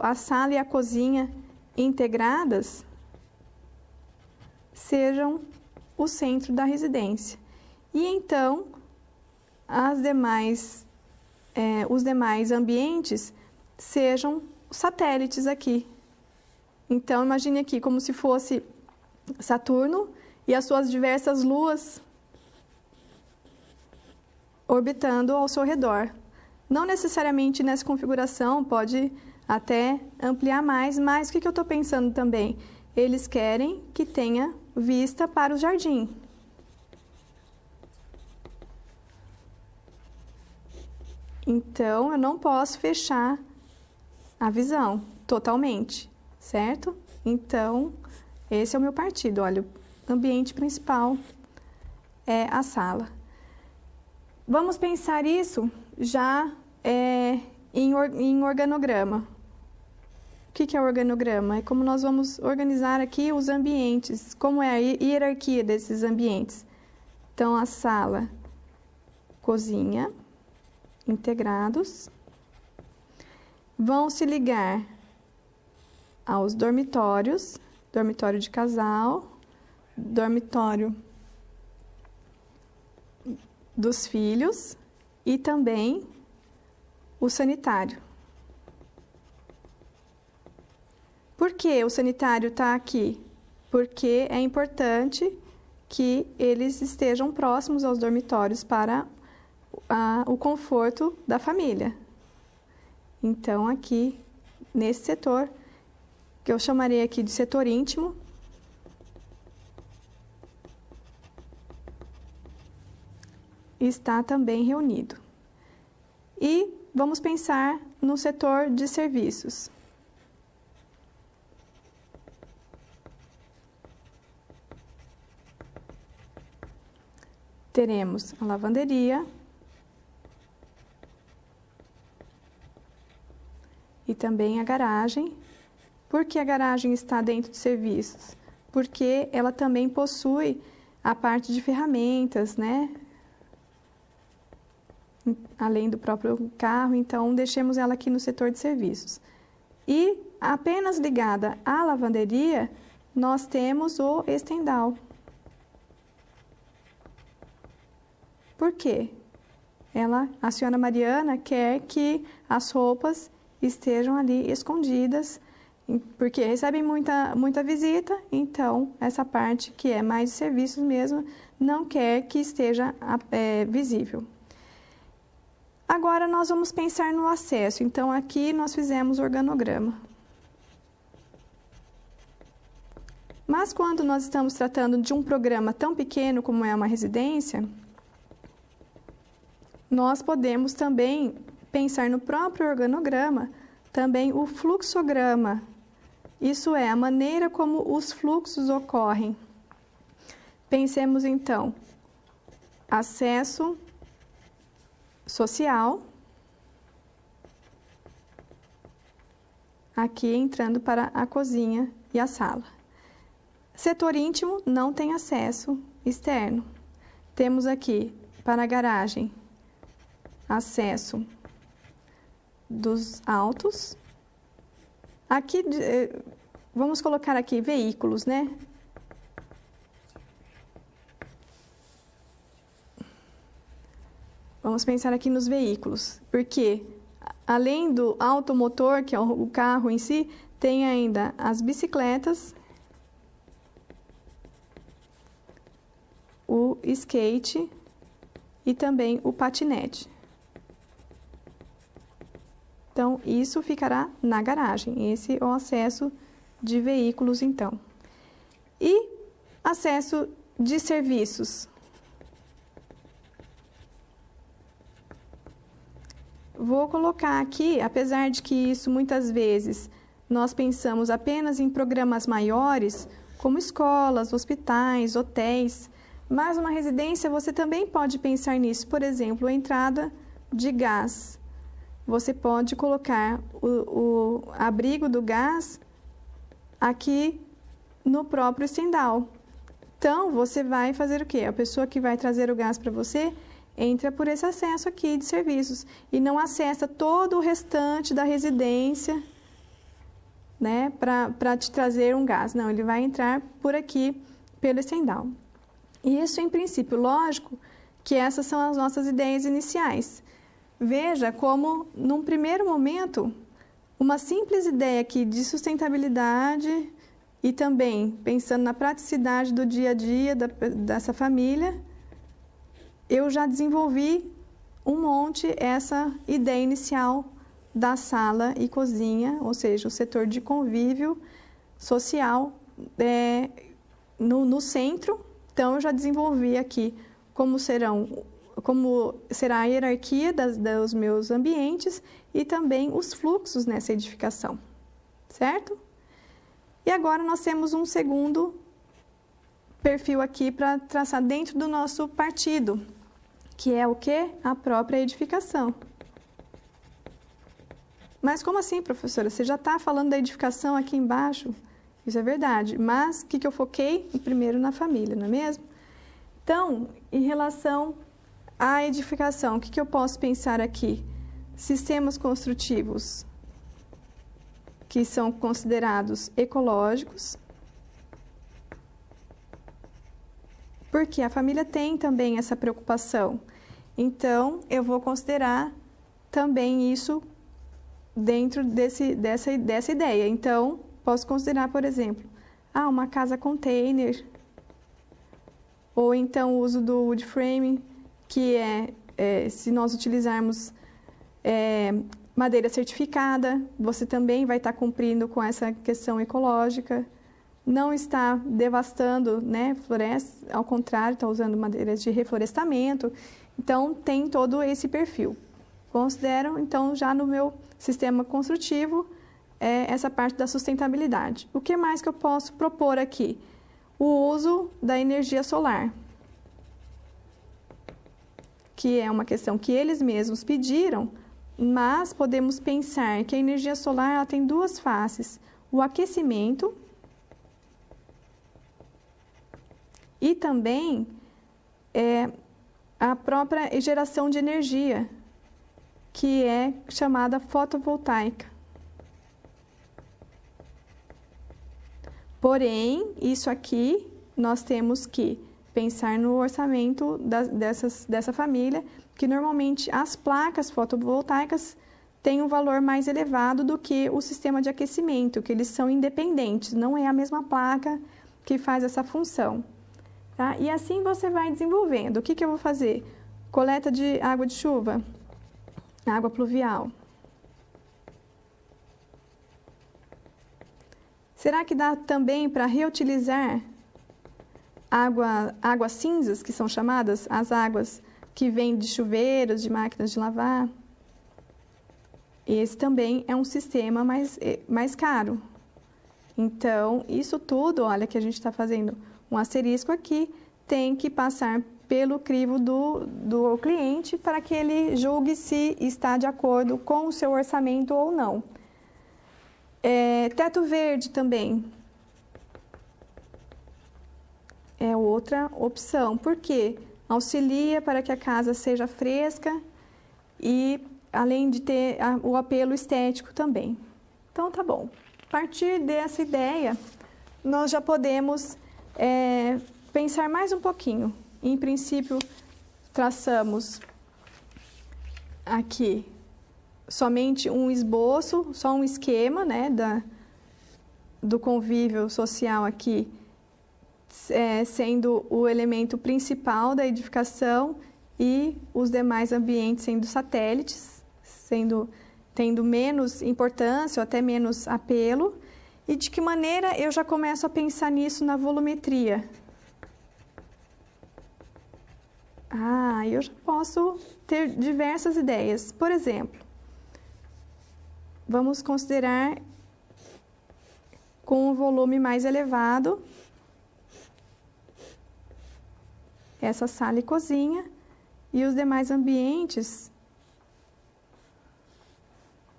[SPEAKER 1] a sala e a cozinha integradas, sejam o centro da residência. E então, os demais ambientes sejam satélites aqui. Então, imagine aqui como se fosse Saturno e as suas diversas luas orbitando ao seu redor. Não necessariamente nessa configuração, pode até ampliar mais, mas o que eu estou pensando também? Eles querem que tenha vista para o jardim. Então, eu não posso fechar a visão totalmente, certo? Então, esse é o meu partido. Olha, o ambiente principal é a sala. Vamos pensar isso já em organograma. O que é o organograma? É como nós vamos organizar aqui os ambientes, como é a hierarquia desses ambientes. Então, a sala, cozinha, integrados, vão se ligar aos dormitórios, dormitório de casal, dormitório dos filhos e também o sanitário. Por que o sanitário está aqui? Porque é importante que eles estejam próximos aos dormitórios para o conforto da família. Então, aqui, nesse setor, que eu chamaria aqui de setor íntimo, está também reunido. E vamos pensar no setor de serviços. Teremos a lavanderia e também a garagem. Por que a garagem está dentro de serviços? Porque ela também possui a parte de ferramentas, né? Além do próprio carro, então deixemos ela aqui no setor de serviços. E apenas ligada à lavanderia, nós temos o estendal. Por quê? A senhora Mariana quer que as roupas estejam ali escondidas, porque recebem muita visita, então essa parte que é mais de serviços mesmo, não quer que esteja visível. Agora nós vamos pensar no acesso, então aqui nós fizemos o organograma. Mas quando nós estamos tratando de um programa tão pequeno como é uma residência, nós podemos também pensar no próprio organograma, também o fluxograma. Isso é a maneira como os fluxos ocorrem. Pensemos então, acesso social, aqui entrando para a cozinha e a sala. Setor íntimo não tem acesso externo. Temos aqui para a garagem, acesso dos autos. Aqui, vamos colocar aqui veículos, né? Vamos pensar aqui nos veículos, porque além do automotor, que é o carro em si, tem ainda as bicicletas, o skate e também o patinete. Então, isso ficará na garagem. Esse é o acesso de veículos, então. E acesso de serviços. Vou colocar aqui, apesar de que isso muitas vezes nós pensamos apenas em programas maiores, como escolas, hospitais, hotéis, mas uma residência você também pode pensar nisso. Por exemplo, a entrada de gás. Você pode colocar o abrigo do gás aqui no próprio estendal. Então, você vai fazer o quê? A pessoa que vai trazer o gás para você entra por esse acesso aqui de serviços e não acessa todo o restante da residência, né, para te trazer um gás. Não, ele vai entrar por aqui pelo estendal. E isso, em princípio, lógico que essas são as nossas ideias iniciais. Veja como, num primeiro momento, uma simples ideia aqui de sustentabilidade e também pensando na praticidade do dia a dia dessa família, eu já desenvolvi um monte essa ideia inicial da sala e cozinha, ou seja, o setor de convívio social no centro. Então, eu já desenvolvi aqui como será a hierarquia dos meus ambientes e também os fluxos nessa edificação, certo? E agora nós temos um segundo perfil aqui para traçar dentro do nosso partido, que é o quê? A própria edificação. Mas como assim, professora? Você já está falando da edificação aqui embaixo? Isso é verdade, mas o que eu foquei? Primeiro na família, não é mesmo? Então, em relação à edificação, o que eu posso pensar aqui? Sistemas construtivos que são considerados ecológicos, porque a família tem também essa preocupação. Então, eu vou considerar também isso dentro dessa ideia. Então, posso considerar, por exemplo, uma casa container, ou então o uso do wood frame, que se nós utilizarmos madeira certificada, você também vai estar cumprindo com essa questão ecológica. Não está devastando, né, florestas, ao contrário, está usando madeiras de reflorestamento. Então, tem todo esse perfil. Considero, então, já no meu sistema construtivo, essa parte da sustentabilidade. O que mais que eu posso propor aqui? O uso da energia solar, que é uma questão que eles mesmos pediram, mas podemos pensar que a energia solar ela tem duas faces: o aquecimento e também a própria geração de energia, que é chamada fotovoltaica. Porém, isso aqui nós temos que pensar no orçamento dessa família, que normalmente as placas fotovoltaicas têm um valor mais elevado do que o sistema de aquecimento, que eles são independentes, não é a mesma placa que faz essa função. Tá? E assim você vai desenvolvendo. O que eu vou fazer? Coleta de água de chuva, água pluvial. Será que dá também para reutilizar águas cinzas, que são chamadas as águas que vêm de chuveiros, de máquinas de lavar? Esse também é um sistema mais caro. Então, isso tudo, olha, que a gente está fazendo um asterisco aqui, tem que passar pelo crivo do cliente para que ele julgue se está de acordo com o seu orçamento ou não. Teto verde também é outra opção, porque auxilia para que a casa seja fresca e além de ter o apelo estético também. Então, tá bom. A partir dessa ideia, nós já podemos pensar mais um pouquinho. Em princípio, traçamos aqui somente um esboço, só um esquema, né, do convívio social aqui, sendo o elemento principal da edificação e os demais ambientes sendo satélites, tendo menos importância ou até menos apelo. E de que maneira eu já começo a pensar nisso na volumetria? Eu já posso ter diversas ideias. Por exemplo, vamos considerar com um volume mais elevado essa sala e cozinha e os demais ambientes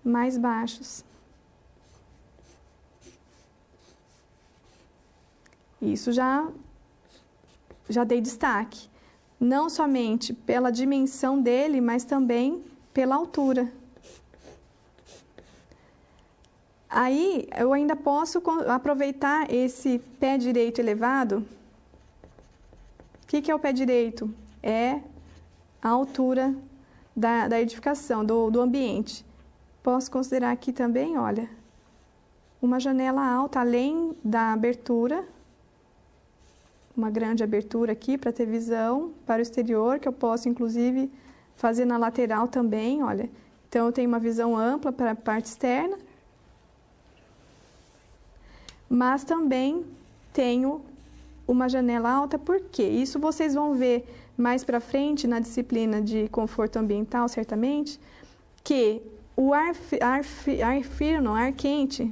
[SPEAKER 1] mais baixos. Isso já dei destaque, não somente pela dimensão dele, mas também pela altura. Aí, eu ainda posso aproveitar esse pé direito elevado. O que é o pé direito? É a altura da edificação, do ambiente. Posso considerar aqui também, olha, uma janela alta, além da abertura, uma grande abertura aqui para ter visão para o exterior, que eu posso, inclusive, fazer na lateral também, olha. Então, eu tenho uma visão ampla para a parte externa, mas também tenho uma janela alta, por quê? Isso vocês vão ver mais para frente na disciplina de conforto ambiental, certamente, que o ar frio, não, ar quente,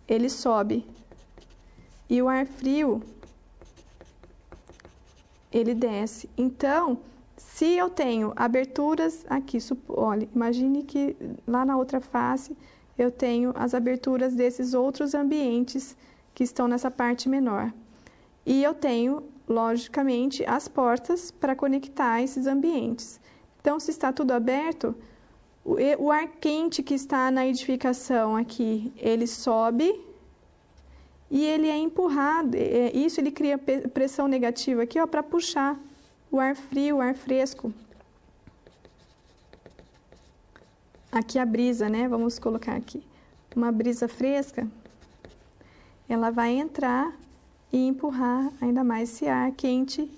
[SPEAKER 1] ele sobe. E o ar frio, ele desce. Então, se eu tenho aberturas aqui, olha, imagine que lá na outra face eu tenho as aberturas desses outros ambientes que estão nessa parte menor. E eu tenho, logicamente, as portas para conectar esses ambientes. Então, se está tudo aberto, o ar quente que está na edificação aqui, ele sobe e ele é empurrado. Isso ele cria pressão negativa aqui, ó, para puxar o ar frio, o ar fresco. Aqui a brisa, né? Vamos colocar aqui uma brisa fresca. Ela vai entrar e empurrar ainda mais esse ar quente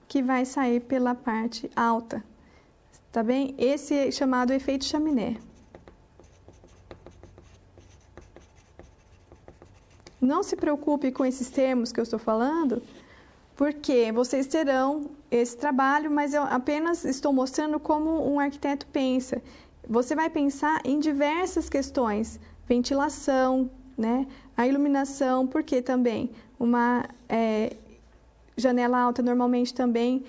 [SPEAKER 1] que vai sair pela parte alta. Tá bem? Esse é chamado efeito chaminé. Não se preocupe com esses termos que eu estou falando, porque vocês terão esse trabalho, mas eu apenas estou mostrando como um arquiteto pensa. Você vai pensar em diversas questões, ventilação, né? A iluminação, porque também uma janela alta normalmente também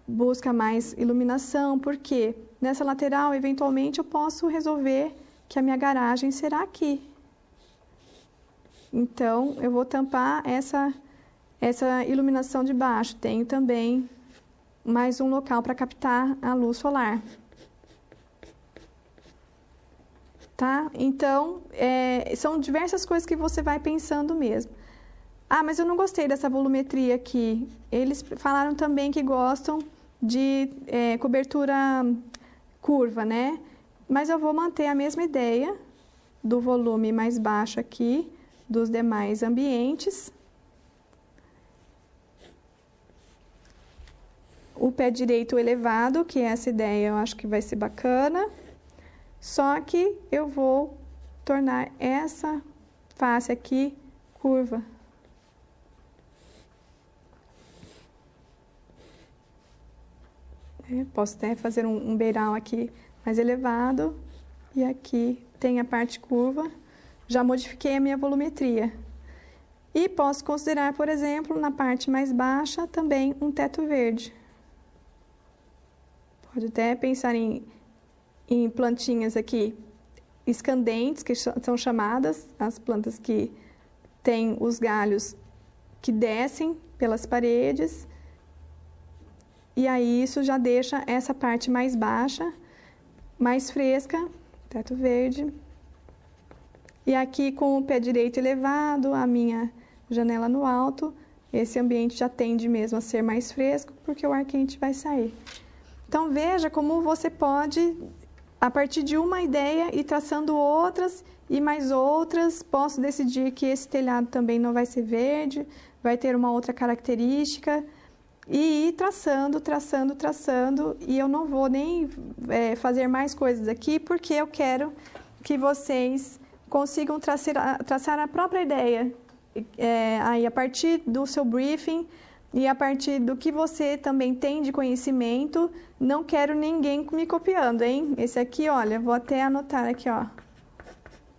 [SPEAKER 1] busca mais iluminação, porque nessa lateral, eventualmente, eu posso resolver que a minha garagem será aqui. Então, eu vou tampar essa iluminação de baixo. Tenho também mais um local para captar a luz solar. Tá? Então, são diversas coisas que você vai pensando mesmo. Ah, mas eu não gostei dessa volumetria aqui. Eles falaram também que gostam de cobertura curva, né? Mas eu vou manter a mesma ideia do volume mais baixo aqui, dos demais ambientes. O pé direito elevado, que é essa ideia, eu acho que vai ser bacana. Só que eu vou tornar essa face aqui curva. Posso até fazer um beiral aqui mais elevado. E aqui tem a parte curva. Já modifiquei a minha volumetria. E posso considerar, por exemplo, na parte mais baixa, também um teto verde. Pode até pensar em plantinhas aqui escandentes, que são chamadas, as plantas que têm os galhos que descem pelas paredes. E aí isso já deixa essa parte mais baixa, mais fresca, teto verde. E aqui com o pé direito elevado, a minha janela no alto, esse ambiente já tende mesmo a ser mais fresco, porque o ar quente vai sair. Então veja como você pode, a partir de uma ideia, ir traçando outras e mais outras. Posso decidir que esse telhado também não vai ser verde, vai ter uma outra característica. E ir traçando, e eu não vou nem fazer mais coisas aqui, porque eu quero que vocês consigam traçar a própria ideia, aí a partir do seu briefing e a partir do que você também tem de conhecimento. Não quero ninguém me copiando, hein? Esse aqui, olha, vou até anotar aqui, ó.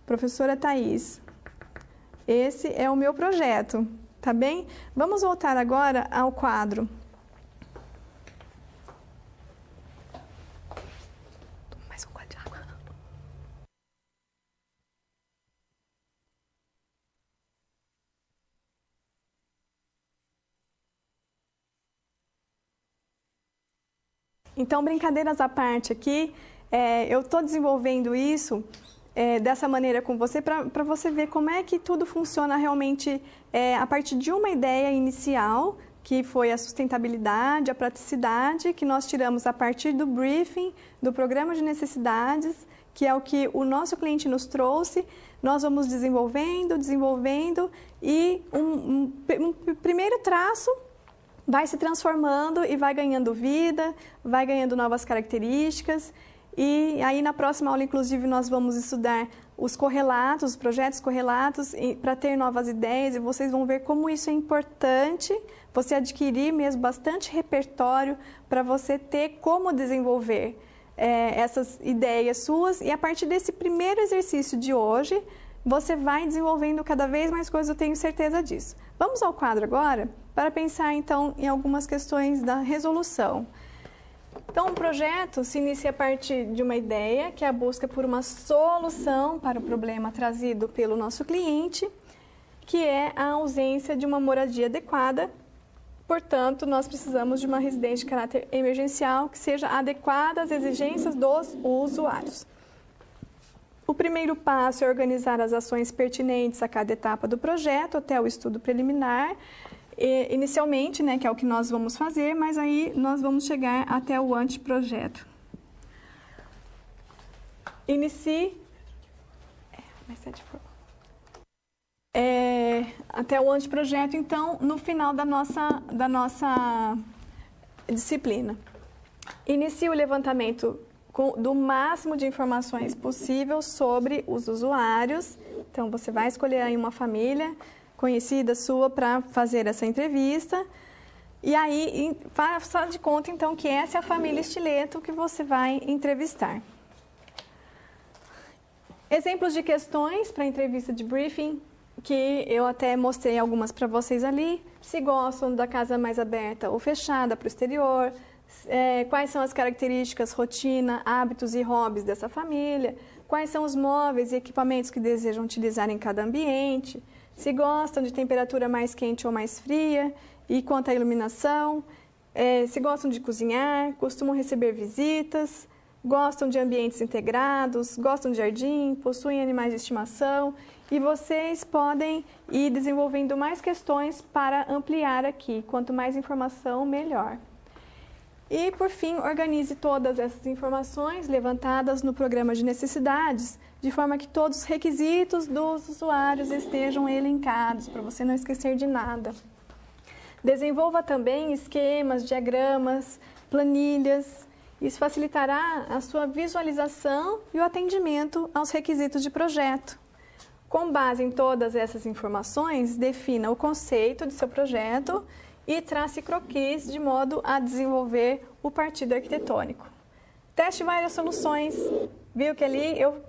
[SPEAKER 1] Professora Thaís. Esse é o meu projeto. Tá bem? Vamos voltar agora ao quadro. Mais um quadro de água. Então, brincadeiras à parte aqui, eu estou desenvolvendo isso dessa maneira com você, para você ver como é que tudo funciona realmente a partir de uma ideia inicial, que foi a sustentabilidade, a praticidade, que nós tiramos a partir do briefing, do programa de necessidades, que é o que o nosso cliente nos trouxe. Nós vamos desenvolvendo, e um primeiro traço vai se transformando e vai ganhando vida, vai ganhando novas características. E aí na próxima aula, inclusive, nós vamos estudar os correlatos, os projetos correlatos, para ter novas ideias, e vocês vão ver como isso é importante, você adquirir mesmo bastante repertório para você ter como desenvolver essas ideias suas. E a partir desse primeiro exercício de hoje, você vai desenvolvendo cada vez mais coisas, eu tenho certeza disso. Vamos ao quadro agora para pensar então em algumas questões da resolução. Então, o projeto se inicia a partir de uma ideia, que é a busca por uma solução para o problema trazido pelo nosso cliente, que é a ausência de uma moradia adequada. Portanto, nós precisamos de uma residência de caráter emergencial que seja adequada às exigências dos usuários. O primeiro passo é organizar as ações pertinentes a cada etapa do projeto, até o estudo preliminar, inicialmente, né, que é o que nós vamos fazer, mas aí nós vamos chegar até o anteprojeto. Até o anteprojeto, então, no final da nossa disciplina. Inicie o levantamento do máximo de informações possível sobre os usuários. Então, você vai escolher aí uma família conhecida sua para fazer essa entrevista. E aí, faça de conta, então, que essa é a família Estileto que você vai entrevistar. Exemplos de questões para entrevista de briefing, que eu até mostrei algumas para vocês ali. Se gostam da casa mais aberta ou fechada para o exterior, quais são as características, rotina, hábitos e hobbies dessa família, quais são os móveis e equipamentos que desejam utilizar em cada ambiente, se gostam de temperatura mais quente ou mais fria, e quanto à iluminação, se gostam de cozinhar, costumam receber visitas, gostam de ambientes integrados, gostam de jardim, possuem animais de estimação, e vocês podem ir desenvolvendo mais questões para ampliar aqui. Quanto mais informação, melhor. E, por fim, organize todas essas informações levantadas no programa de necessidades, de forma que todos os requisitos dos usuários estejam elencados, para você não esquecer de nada. Desenvolva também esquemas, diagramas, planilhas. Isso facilitará a sua visualização e o atendimento aos requisitos de projeto. Com base em todas essas informações, defina o conceito de seu projeto e trace croquis de modo a desenvolver o partido arquitetônico. Teste várias soluções. Viu que ali eu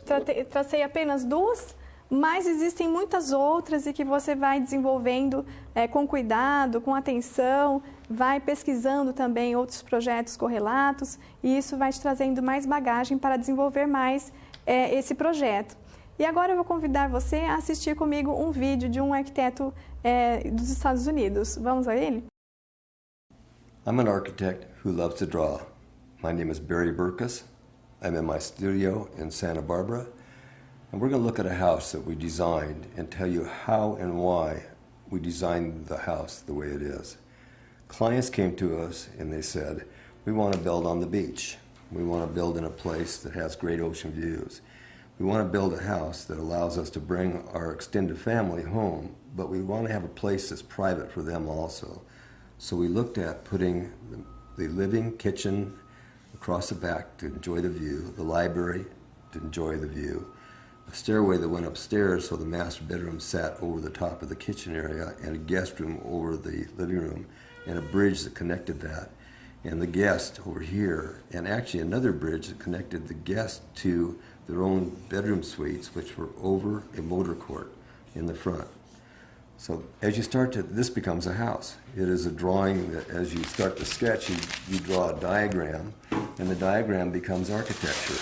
[SPEAKER 1] tracei apenas duas, mas existem muitas outras e que você vai desenvolvendo com cuidado, com atenção, vai pesquisando também outros projetos correlatos, e isso vai te trazendo mais bagagem para desenvolver mais esse projeto. E agora eu vou convidar você a assistir comigo um vídeo de um arquiteto dos Estados Unidos. Vamos a ele?
[SPEAKER 2] I'm an architect who loves to draw. My name is Barry Burkus. I'm in my studio in Santa Barbara, and we're going to look at a house that we designed and tell you how and why we designed the house the way it is. Clients came to us and they said, we want to build on the beach. We want to build in a place that has great ocean views. We want to build a house that allows us to bring our extended family home, but we want to have a place that's private for them also. So we looked at putting the living kitchen across the back to enjoy the view, the library to enjoy the view, a stairway that went upstairs so the master bedroom sat over the top of the kitchen area, and a guest room over the living room, and a bridge that connected that, and the guest over here, and actually another bridge that connected the guest to their own bedroom suites, which were over a motor court in the front. So as you start to, this becomes a house. It is a drawing that as you start to sketch, you draw a diagram, and the diagram becomes architecture.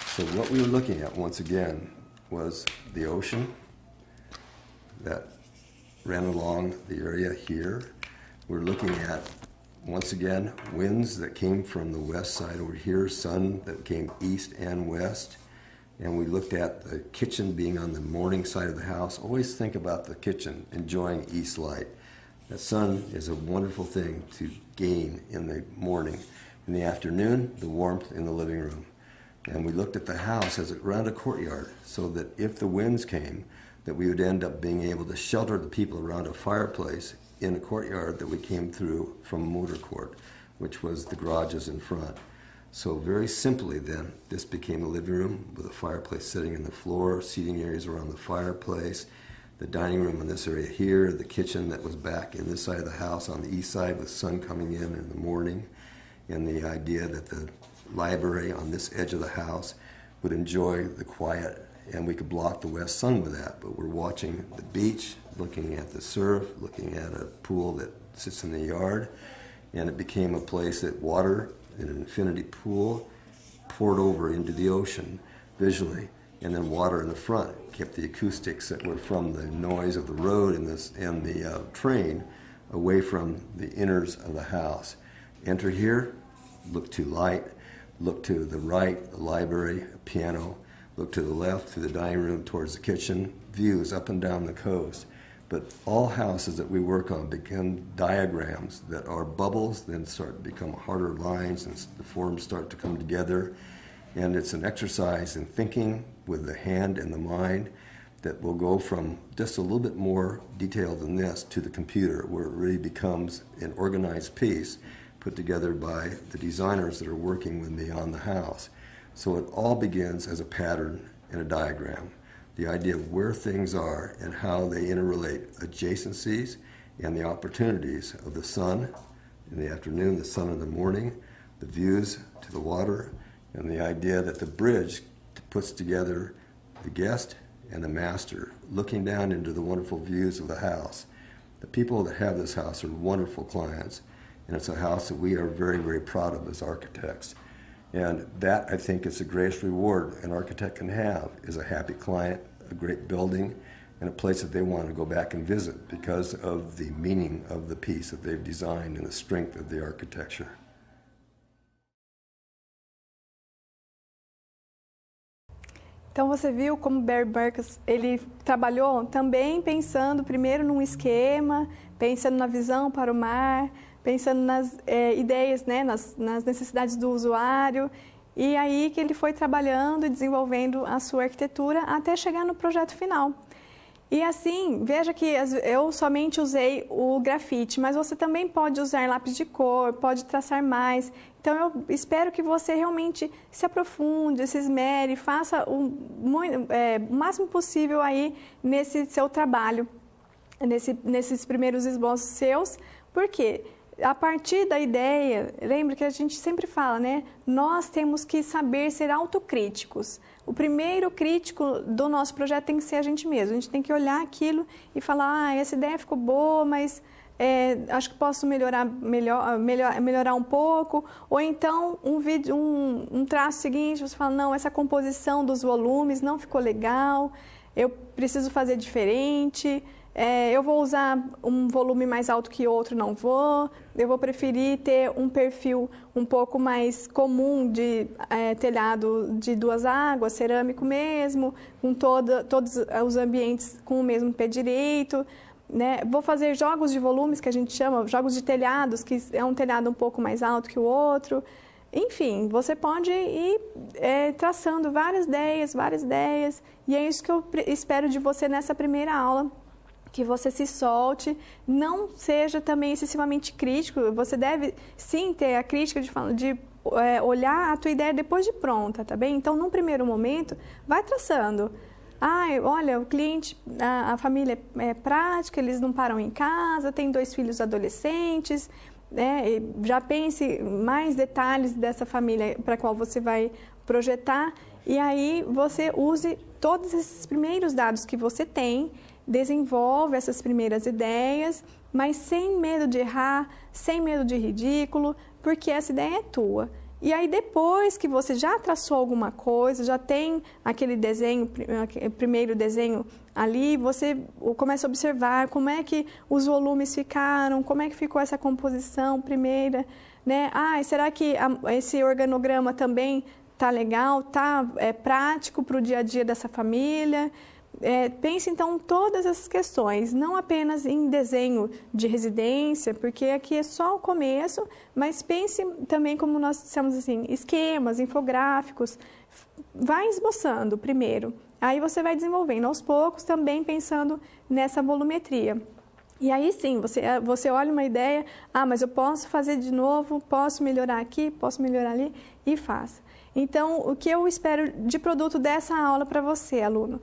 [SPEAKER 2] So what we were looking at, once again, was the ocean that ran along the area here. We're looking at, once again, winds that came from the west side over here, sun that came east and west. And we looked at the kitchen being on the morning side of the house. Always think about the kitchen enjoying east light. The sun is a wonderful thing to gain in the morning. In the afternoon, the warmth in the living room. And we looked at the house as around a courtyard, so that if the winds came, that we would end up being able to shelter the people around a fireplace in a courtyard that we came through from motor court, which was the garages in front. So very simply then, this became a living room with a fireplace sitting in the floor, seating areas around the fireplace, the dining room in this area here, the kitchen that was back in this side of the house on the east side with sun coming in the morning, and the idea that the library on this edge of the house would enjoy the quiet, and we could block the west sun with that. But we're watching the beach, looking at the surf, looking at a pool that sits in the yard, and it became a place that water in an infinity pool poured over into the ocean visually, and then water in the front kept the acoustics that were from the noise of the road and the train away from the inners of the house. Enter here, look to light, look to the right, the library, a piano, look to the left, through the dining room towards the kitchen, views up and down the coast. But all houses that we work on become diagrams that are bubbles, then start to become harder lines, and the forms start to come together. And it's an exercise in thinking with the hand and the mind that will go from just a little bit more detail than this to the computer, where it really becomes an organized piece put together by the designers that are working with me on the house. So it all begins as a pattern and a diagram. The idea of where things are and how they interrelate, adjacencies and the opportunities of the sun in the afternoon, the sun in the morning, the views to the water, and the idea that the bridge puts together the guest and the master, looking down into the wonderful views of the house. The people that have this house are wonderful clients, and it's a house that we are very, very proud of as architects. And that, I think, is the greatest reward an architect can have, is a happy client, a great building, and a place that they want to go back and visit because of the meaning of the piece that they've designed and the strength of the architecture.
[SPEAKER 1] Então você viu como Barry Burkus, ele trabalhou também pensando primeiro num esquema, pensando na visão para o mar, pensando nas ideias, né, nas necessidades do usuário, e aí que ele foi trabalhando e desenvolvendo a sua arquitetura até chegar no projeto final. E assim, veja que eu somente usei o grafite, mas você também pode usar lápis de cor, pode traçar mais. Então eu espero que você realmente se aprofunde, se esmere, faça o máximo possível aí nesse seu trabalho, nesses primeiros esboços seus, porque a partir da ideia, lembra que a gente sempre fala, né? Nós temos que saber ser autocríticos. O primeiro crítico do nosso projeto tem que ser a gente mesmo. A gente tem que olhar aquilo e falar, essa ideia ficou boa, mas acho que posso melhorar um pouco. Ou então, um traço seguinte, você fala, não, essa composição dos volumes não ficou legal, eu preciso fazer diferente. Eu vou usar um volume mais alto que outro, não vou. Eu vou preferir ter um perfil um pouco mais comum de telhado de duas águas, cerâmico mesmo, com todos os ambientes com o mesmo pé direito. Né? Vou fazer jogos de volumes, que a gente chama, jogos de telhados, que é um telhado um pouco mais alto que o outro. Enfim, você pode ir traçando várias ideias, e é isso que eu espero de você nessa primeira aula. Que você se solte, não seja também excessivamente crítico. Você deve sim ter a crítica de olhar a tua ideia depois de pronta, tá bem? Então, num primeiro momento, vai traçando. Olha, o cliente, a família é prática, eles não param em casa, tem 2 filhos adolescentes, né? Já pense mais detalhes dessa família para a qual você vai projetar, e aí você use todos esses primeiros dados que você tem, desenvolve essas primeiras ideias, mas sem medo de errar, sem medo de ridículo, porque essa ideia é tua. E aí depois que você já traçou alguma coisa, já tem aquele desenho, primeiro desenho ali, você começa a observar como é que os volumes ficaram, como é que ficou essa composição primeira, né? Será que esse organograma também tá legal, tá prático para o dia a dia dessa família? Pense, então, todas essas questões, não apenas em desenho de residência, porque aqui é só o começo, mas pense também, como nós dissemos assim, esquemas, infográficos. Vai esboçando primeiro, aí você vai desenvolvendo aos poucos, também pensando nessa volumetria. E aí sim, você olha uma ideia, mas eu posso fazer de novo, posso melhorar aqui, posso melhorar ali, e faça. Então, o que eu espero de produto dessa aula para você, aluno?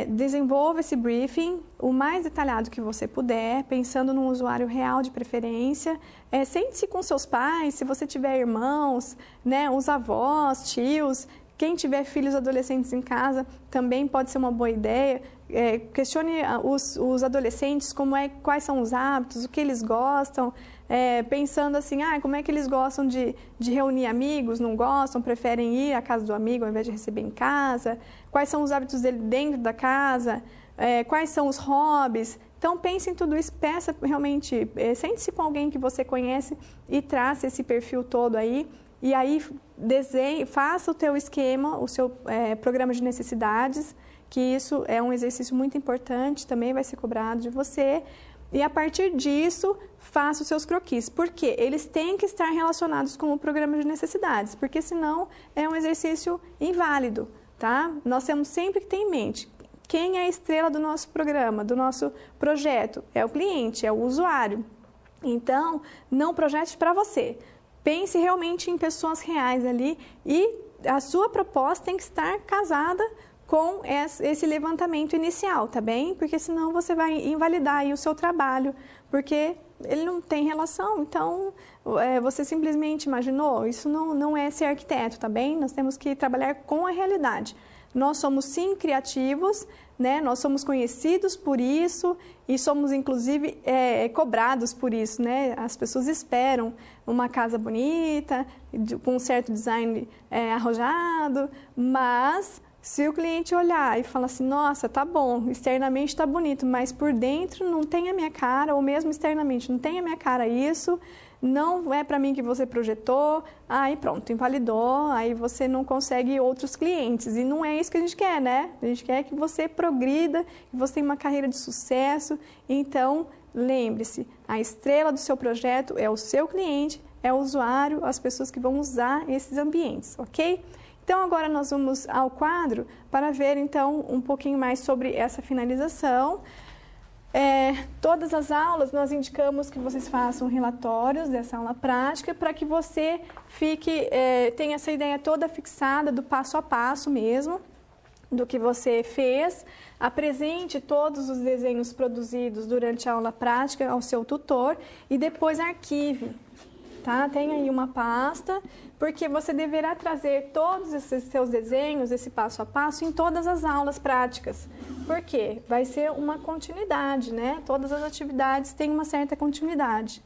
[SPEAKER 1] Desenvolva esse briefing o mais detalhado que você puder, pensando num usuário real de preferência. Sente-se com seus pais, se você tiver irmãos, né, os avós, tios, quem tiver filhos adolescentes em casa, também pode ser uma boa ideia. Questione os adolescentes quais são os hábitos, o que eles gostam, pensando assim, como é que eles gostam de reunir amigos, não gostam, preferem ir à casa do amigo ao invés de receber em casa, quais são os hábitos dele dentro da casa, quais são os hobbies. Então, pense em tudo isso, peça realmente, sente-se com alguém que você conhece e traça esse perfil todo aí. E aí, faça o teu esquema, o seu programa de necessidades, que isso é um exercício muito importante, também vai ser cobrado de você. E a partir disso, faça os seus croquis, porque eles têm que estar relacionados com o programa de necessidades, porque senão é um exercício inválido, tá? Nós temos sempre que ter em mente quem é a estrela do nosso programa, do nosso projeto. É o cliente, é o usuário. Então, não projete para você. Pense realmente em pessoas reais ali e a sua proposta tem que estar casada com esse levantamento inicial, tá bem? Porque senão você vai invalidar aí o seu trabalho, porque ele não tem relação, então você simplesmente imaginou, isso não é ser arquiteto, tá bem? Nós temos que trabalhar com a realidade. Nós somos sim criativos, né? Nós somos conhecidos por isso e somos inclusive cobrados por isso, né? As pessoas esperam uma casa bonita, com um certo design arrojado, mas se o cliente olhar e falar assim, nossa, tá bom, externamente está bonito, mas por dentro não tem a minha cara, ou mesmo externamente não tem a minha cara isso, não é para mim que você projetou, aí pronto, invalidou, aí você não consegue outros clientes. E não é isso que a gente quer, né? A gente quer que você progrida, que você tenha uma carreira de sucesso. Então, lembre-se, a estrela do seu projeto é o seu cliente, é o usuário, as pessoas que vão usar esses ambientes, ok? Então, agora nós vamos ao quadro para ver, então, um pouquinho mais sobre essa finalização. Todas as aulas nós indicamos que vocês façam relatórios dessa aula prática para que você tenha essa ideia toda fixada do passo a passo mesmo, do que você fez. Apresente todos os desenhos produzidos durante a aula prática ao seu tutor e depois arquive. Tá? Tem aí uma pasta, porque você deverá trazer todos esses seus desenhos, esse passo a passo, em todas as aulas práticas. Por quê? Vai ser uma continuidade, né? Todas as atividades têm uma certa continuidade.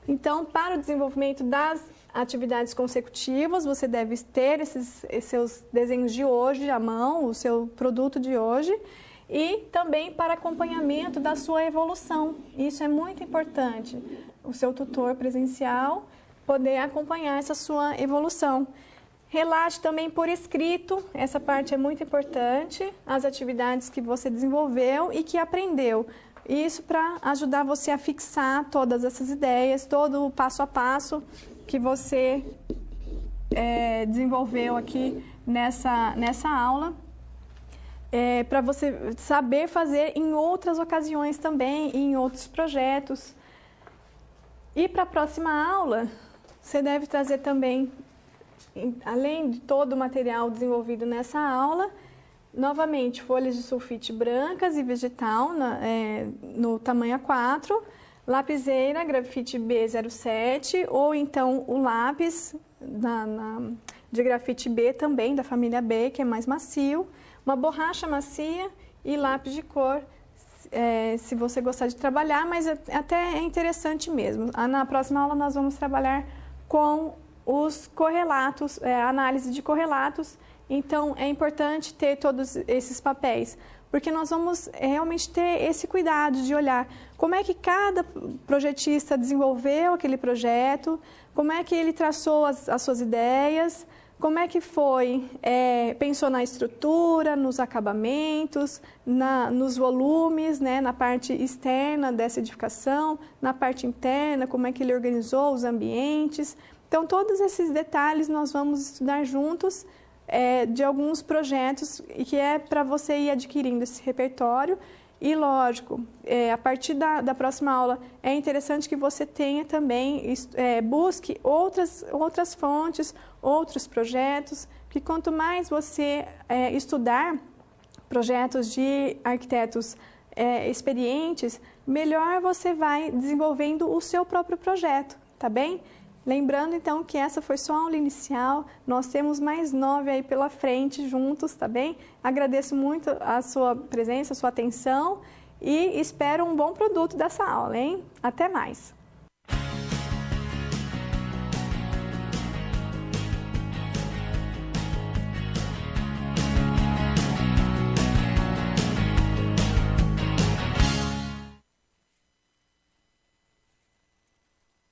[SPEAKER 1] Então, para o desenvolvimento das atividades consecutivas, você deve ter esses seus desenhos de hoje à mão, o seu produto de hoje, e também para acompanhamento da sua evolução. Isso é muito importante. O seu tutor presencial poder acompanhar essa sua evolução. Relate também por escrito, essa parte é muito importante, as atividades que você desenvolveu e que aprendeu. Isso para ajudar você a fixar todas essas ideias, todo o passo a passo que você desenvolveu aqui nessa aula. Para você saber fazer em outras ocasiões também, em outros projetos. E para a próxima aula, você deve trazer também, além de todo o material desenvolvido nessa aula, novamente folhas de sulfite brancas e vegetal no tamanho A4, lapiseira grafite B07 ou então o lápis de grafite B também, da família B, que é mais macio, uma borracha macia e lápis de cor, se você gostar de trabalhar, mas até é interessante mesmo. Na próxima aula nós vamos trabalhar com os correlatos, análise de correlatos, então é importante ter todos esses papéis, porque nós vamos realmente ter esse cuidado de olhar como é que cada projetista desenvolveu aquele projeto, como é que ele traçou as suas ideias, como é que foi, pensou na estrutura, nos acabamentos, nos volumes, né, na parte externa dessa edificação, na parte interna, como é que ele organizou os ambientes. Então, todos esses detalhes nós vamos estudar juntos de alguns projetos que é para você ir adquirindo esse repertório E, lógico, a partir da próxima aula, é interessante que você tenha também, busque outras fontes, outros projetos, que quanto mais você estudar projetos de arquitetos experientes, melhor você vai desenvolvendo o seu próprio projeto, tá bem? Lembrando, então, que essa foi só a aula inicial, nós temos mais 9 aí pela frente juntos, tá bem? Agradeço muito a sua presença, a sua atenção e espero um bom produto dessa aula, hein? Até mais!